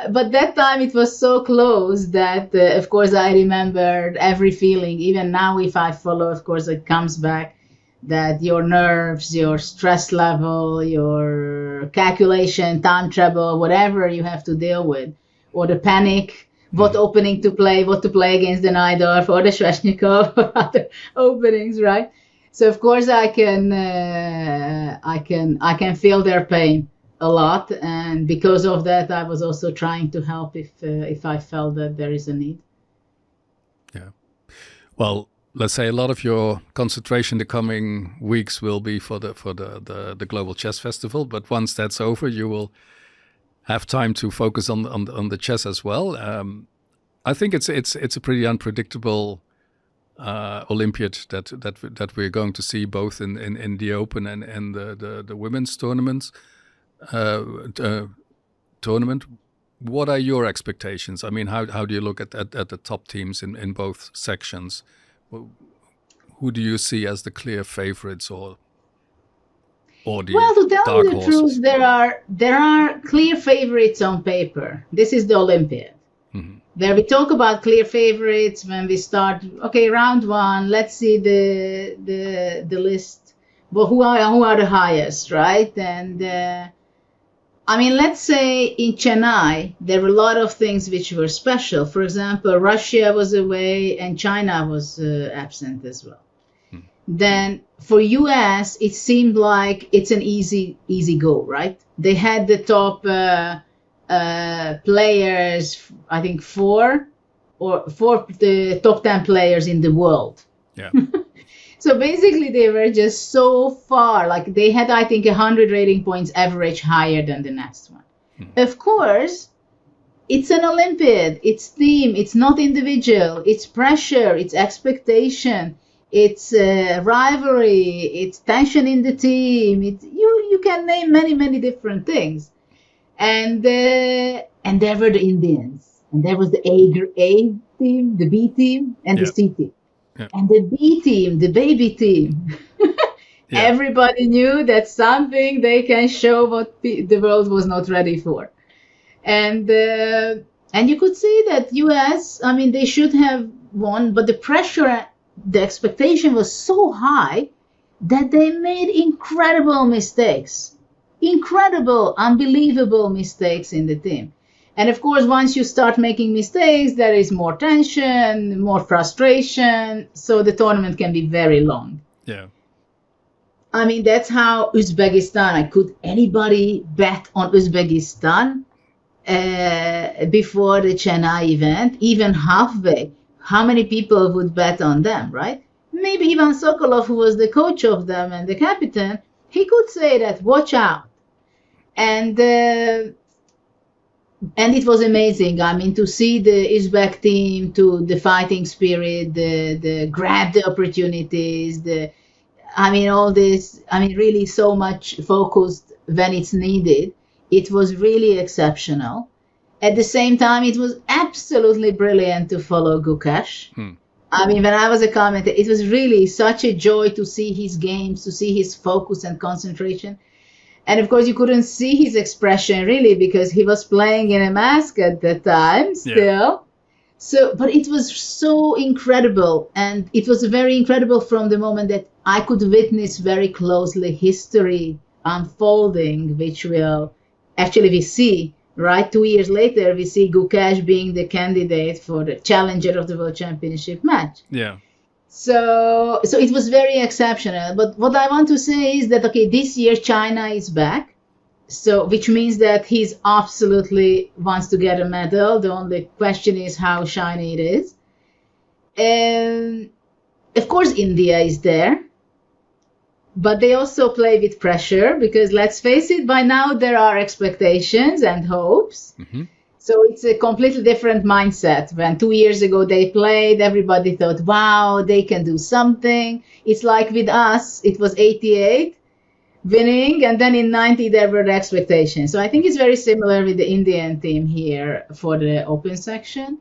But that time it was so close that, of course, I remembered every feeling. Even now, if I follow, of course, it comes back that your nerves, your stress level, your calculation, time trouble, whatever you have to deal with, or the panic. What opening to play, what to play against the Najdorf or the Sveshnikov or other openings, right? So of course I can feel their pain a lot, and because of that I was also trying to help if I felt that there is a need. Yeah. Well, let's say a lot of your concentration the coming weeks will be for the Global Chess Festival, but once that's over, you will have time to focus on the chess as well. I think it's a pretty unpredictable Olympiad that we're going to see, both in the Open and the women's tournament. What are your expectations? I mean, how do you look at the top teams in both sections? Who do you see as the clear favorites, or the well, to tell dark you the horses? truth, there are clear favorites on paper. This is the Olympiad. There we talk about clear favorites when we start. Okay, round one. Let's see the list. Well, who are the highest, right? And I mean, let's say in Chennai there were a lot of things which were special. For example, Russia was away and China was absent as well. Then for US, it seemed like it's an easy go, right? They had the top players, I think four the top 10 players in the world. Yeah. So basically, they were just so far. Like they had, I think, 100 rating points average higher than the next one. Of course, it's an Olympiad. It's team. It's not individual. It's pressure. It's expectation. It's rivalry. It's tension in the team. You can name many different things. And there were the Indians, and there was the A team, the B team, and the C team. Yeah. And the B team, the baby team, everybody knew that's something they can show what the world was not ready for. And you could see that US, I mean, they should have won, but the pressure, the expectation was so high that they made incredible mistakes, unbelievable mistakes in the team. And of course, once you start making mistakes, there is more tension, more frustration. So the tournament can be very long. Yeah. I mean, that's how Uzbekistan, could anybody bet on Uzbekistan before the Chennai event, even halfway? How many people would bet on them, right? Maybe Ivan Sokolov, who was the coach of them and the captain, he could say that, watch out. And it was amazing. I mean, to see the Uzbek team, to the fighting spirit, the grab the opportunities, all this, really so much focused when it's needed. It was really exceptional. At the same time, it was absolutely brilliant to follow Gukesh. I mean, when I was a commentator, it was really such a joy to see his games, to see his focus and concentration. And of course, you couldn't see his expression really because he was playing in a mask at the time still. Yeah. So, but it was so incredible. And it was very incredible from the moment that I could witness very closely history unfolding, which we see, right? 2 years later, we see Gukesh being the candidate for the challenger of the World Championship match. Yeah. So it was very exceptional. But what I want to say is that, this year China is back. So, which means that he's absolutely wants to get a medal. The only question is how shiny it is. And of course, India is there. But they also play with pressure because let's face it, by now there are expectations and hopes. Mm-hmm. So it's a completely different mindset. When 2 years ago they played, everybody thought, wow, they can do something. It's like with us, it was 88 winning, and then in 90 there were the expectations. So I think it's very similar with the Indian team here for the open section.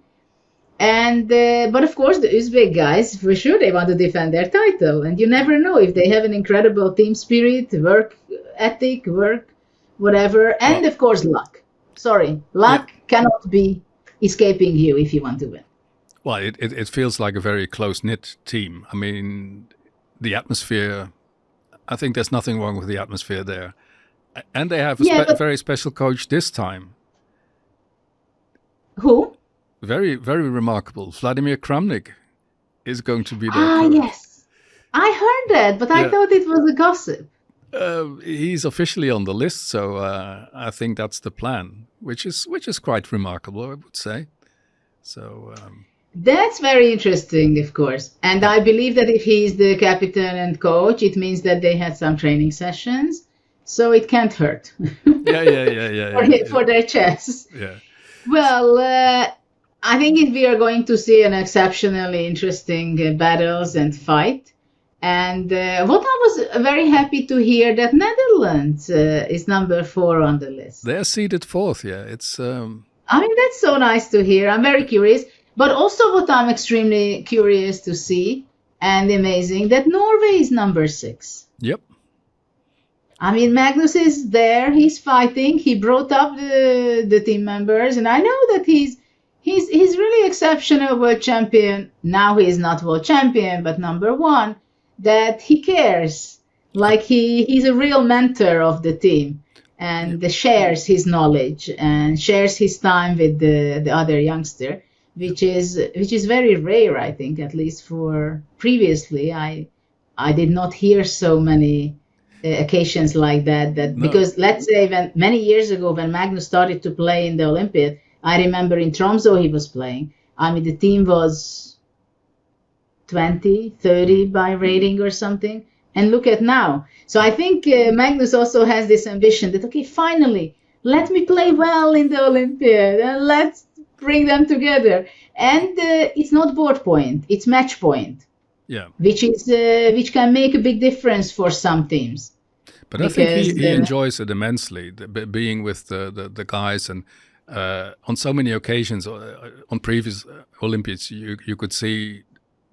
And but of course the Uzbek guys, for sure, they want to defend their title. And you never know if they have an incredible team spirit, work ethic, whatever. And of course luck. Luck cannot be escaping you if you want to win. Well, it feels like a very close-knit team. I mean, the atmosphere, I think there's nothing wrong with the atmosphere there. And they have a very special coach this time. Who? Very, very remarkable. Vladimir Kramnik is going to be there. Yes. I heard that, but I thought it was a gossip. He's officially on the list, so I think that's the plan, which is quite remarkable, I would say. So that's very interesting, of course. And I believe that if he's the captain and coach, it means that they had some training sessions, so it can't hurt. For their chess. Yeah. Well, I think we are going to see an exceptionally interesting battles and fight. And what I was very happy to hear that Netherlands is number 4 on the list. They're seeded 4th, yeah. It's. I mean, that's so nice to hear. I'm very curious. But also what I'm extremely curious to see and amazing, that Norway is number 6. Yep. I mean, Magnus is there. He's fighting. He brought up the team members. And I know that he's really exceptional world champion. Now he is not world champion, but number 1. That he cares, like he's a real mentor of the team and shares his knowledge and shares his time with the other youngster, which is very rare, I think, at least for previously. I did not hear so many occasions like that because let's say many years ago when Magnus started to play in the Olympiad, I remember in Tromsø he was playing. I mean, the team was 20, 30 by rating or something. And look at now. So I think Magnus also has this ambition that, okay, finally, let me play well in the Olympiad and let's bring them together. And it's not board point, it's match point. Yeah. Which can make a big difference for some teams. But I think he enjoys it immensely, being with the guys, and on so many occasions on previous Olympiads, you could see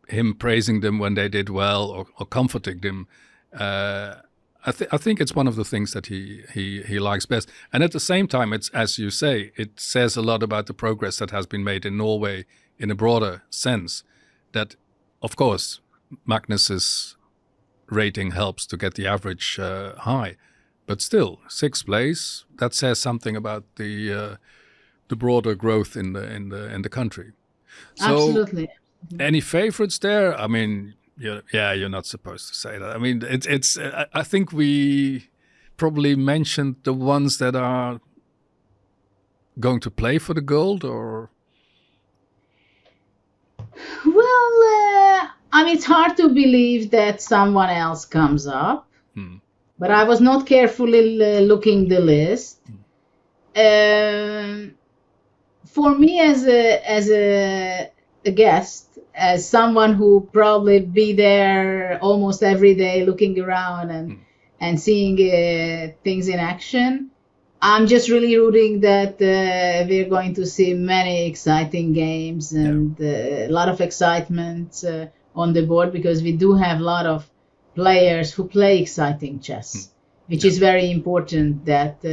him praising them when they did well, or comforting them. I think it's one of the things that he likes best. And at the same time, it's, as you say, it says a lot about the progress that has been made in Norway in a broader sense. That, of course, Magnus's rating helps to get the average high, but still, 6th place, that says something about the broader growth in the country. So, absolutely. Any favorites there? I mean, you're not supposed to say that. I mean, it's. I think we probably mentioned the ones that are going to play for the gold, or. Well, I mean, it's hard to believe that someone else comes up, but I was not carefully looking the list. For me, as a guest, as someone who probably be there almost every day, looking around and seeing things in action, I'm just really rooting that we're going to see many exciting games and a lot of excitement on the board, because we do have a lot of players who play exciting chess, which is very important. That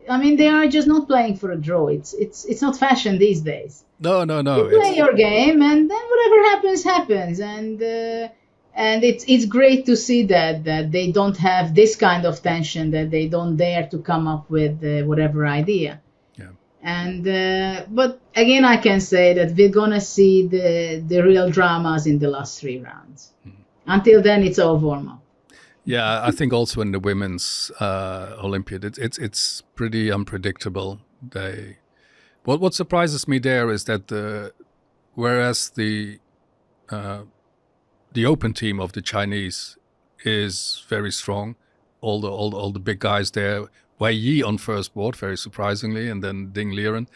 I mean, they are just not playing for a draw. It's not fashion these days. No. You play your game, and then whatever happens. And it's great to see that they don't have this kind of tension, that they don't dare to come up with whatever idea. Yeah. And but again, I can say that we're gonna see the real dramas in the last 3 rounds. Until then, it's all warm up. Yeah, I think also in the women's Olympiad, it's pretty unpredictable. What surprises me there is that whereas the open team of the Chinese is very strong, all the big guys there, Wei Yi on first board, very surprisingly, and then Ding Liren,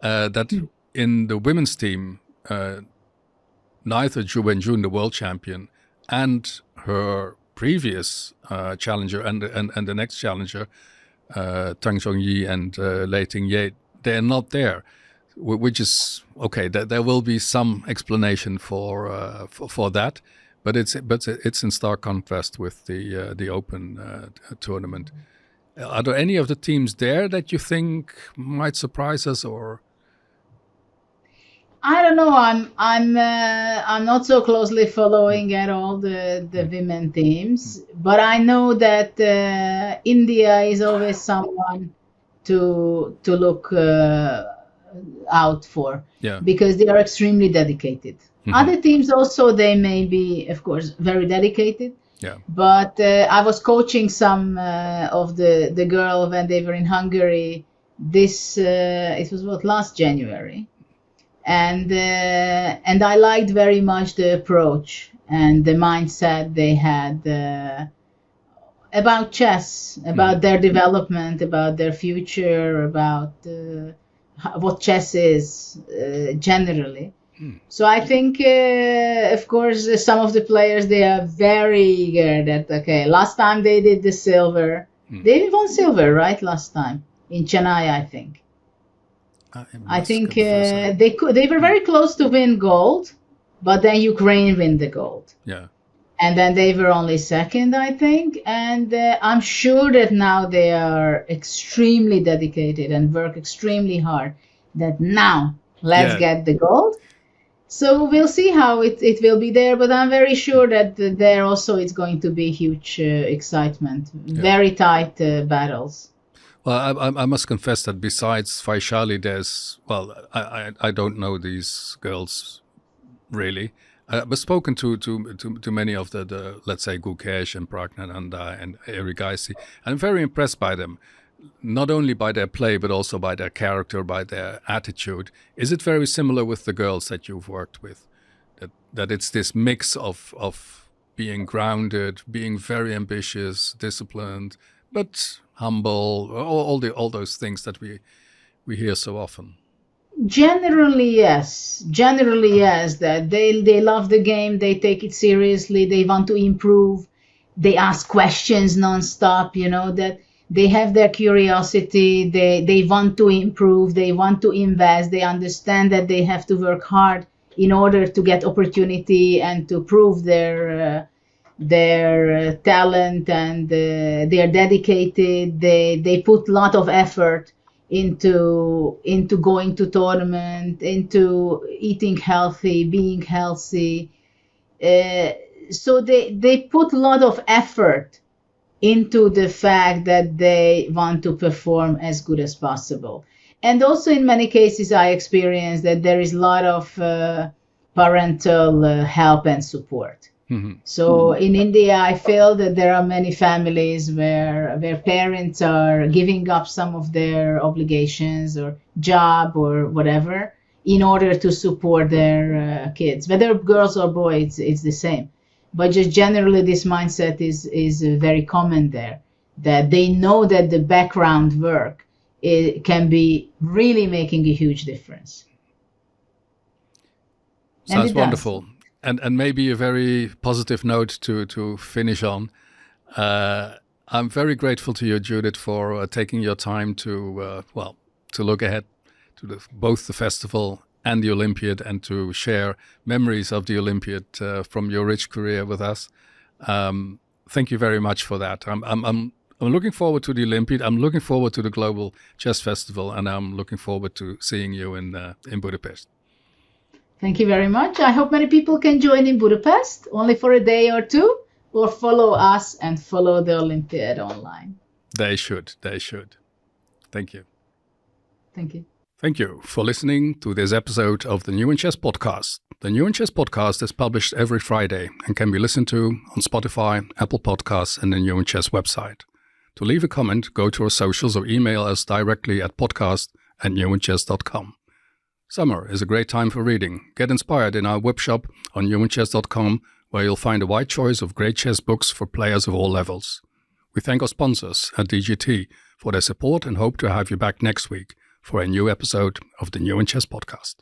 that in the women's team, neither Zhu Wenjun, the world champion, and her previous challenger and the next challenger, Tang Zhongyi and Lei Tingye, they're not there, which is okay. There will be some explanation for that, but it's in stark contrast with the Open tournament. Are there any of the teams there that you think might surprise us, or? I don't know. I'm not so closely following at all the women teams, but I know that India is always someone to look out for, because they are extremely dedicated. Other teams also, they may be, of course, very dedicated. Yeah. But I was coaching some of the girl when they were in Hungary. It was last January. And I liked very much the approach and the mindset they had about chess, about their development, about their future, about what chess is generally. So I think, of course, some of the players, they are very eager that, okay, last time they did the silver. They won silver, right, last time in Chennai, I think. I think they were very close to win gold, but then Ukraine win the gold. Yeah. And then they were only second, I think. And I'm sure that now they are extremely dedicated and work extremely hard. That now let's get the gold. So we'll see how it will be there. But I'm very sure that there also is going to be huge excitement, very tight battles. Well, I must confess that besides Vaishali, there's, I don't know these girls really. I've spoken to many of the let's say, Gukesh and Pragnananda and Erigaisi. I'm very impressed by them, not only by their play, but also by their character, by their attitude. Is it very similar with the girls that you've worked with? that it's this mix of being grounded, being very ambitious, disciplined, but humble, all those things that we hear so often. Generally, yes. That they love the game, they take it seriously, they want to improve, they ask questions nonstop, that they have their curiosity, they want to improve, they want to invest, they understand that they have to work hard in order to get opportunity and to prove their talent, and they are dedicated. They put a lot of effort into going to tournament, into eating healthy, being healthy. So they put a lot of effort into the fact that they want to perform as good as possible. And also in many cases, I experienced that there is a lot of parental help and support. Mm-hmm. So in India, I feel that there are many families where parents are giving up some of their obligations or job or whatever in order to support their kids. Whether girls or boys, it's the same. But just generally, this mindset is very common there, that they know that the background work can be really making a huge difference. Sounds wonderful. And maybe a very positive note to finish on. I'm very grateful to you, Judit, for taking your time to look ahead to both the festival and the Olympiad, and to share memories of the Olympiad from your rich career with us. Thank you very much for that. I'm looking forward to the Olympiad. I'm looking forward to the Global Chess Festival, and I'm looking forward to seeing you in Budapest. Thank you very much. I hope many people can join in Budapest, only for a day or two, or follow us and follow the Olympiad online. They should. Thank you. Thank you. Thank you for listening to this episode of the New in Chess podcast. The New in Chess podcast is published every Friday and can be listened to on Spotify, Apple Podcasts, and the New in Chess website. To leave a comment, go to our socials or email us directly at podcast@newinchess.com. Summer is a great time for reading. Get inspired in our webshop on newinchess.com, where you'll find a wide choice of great chess books for players of all levels. We thank our sponsors at DGT for their support and hope to have you back next week for a new episode of the New in Chess podcast.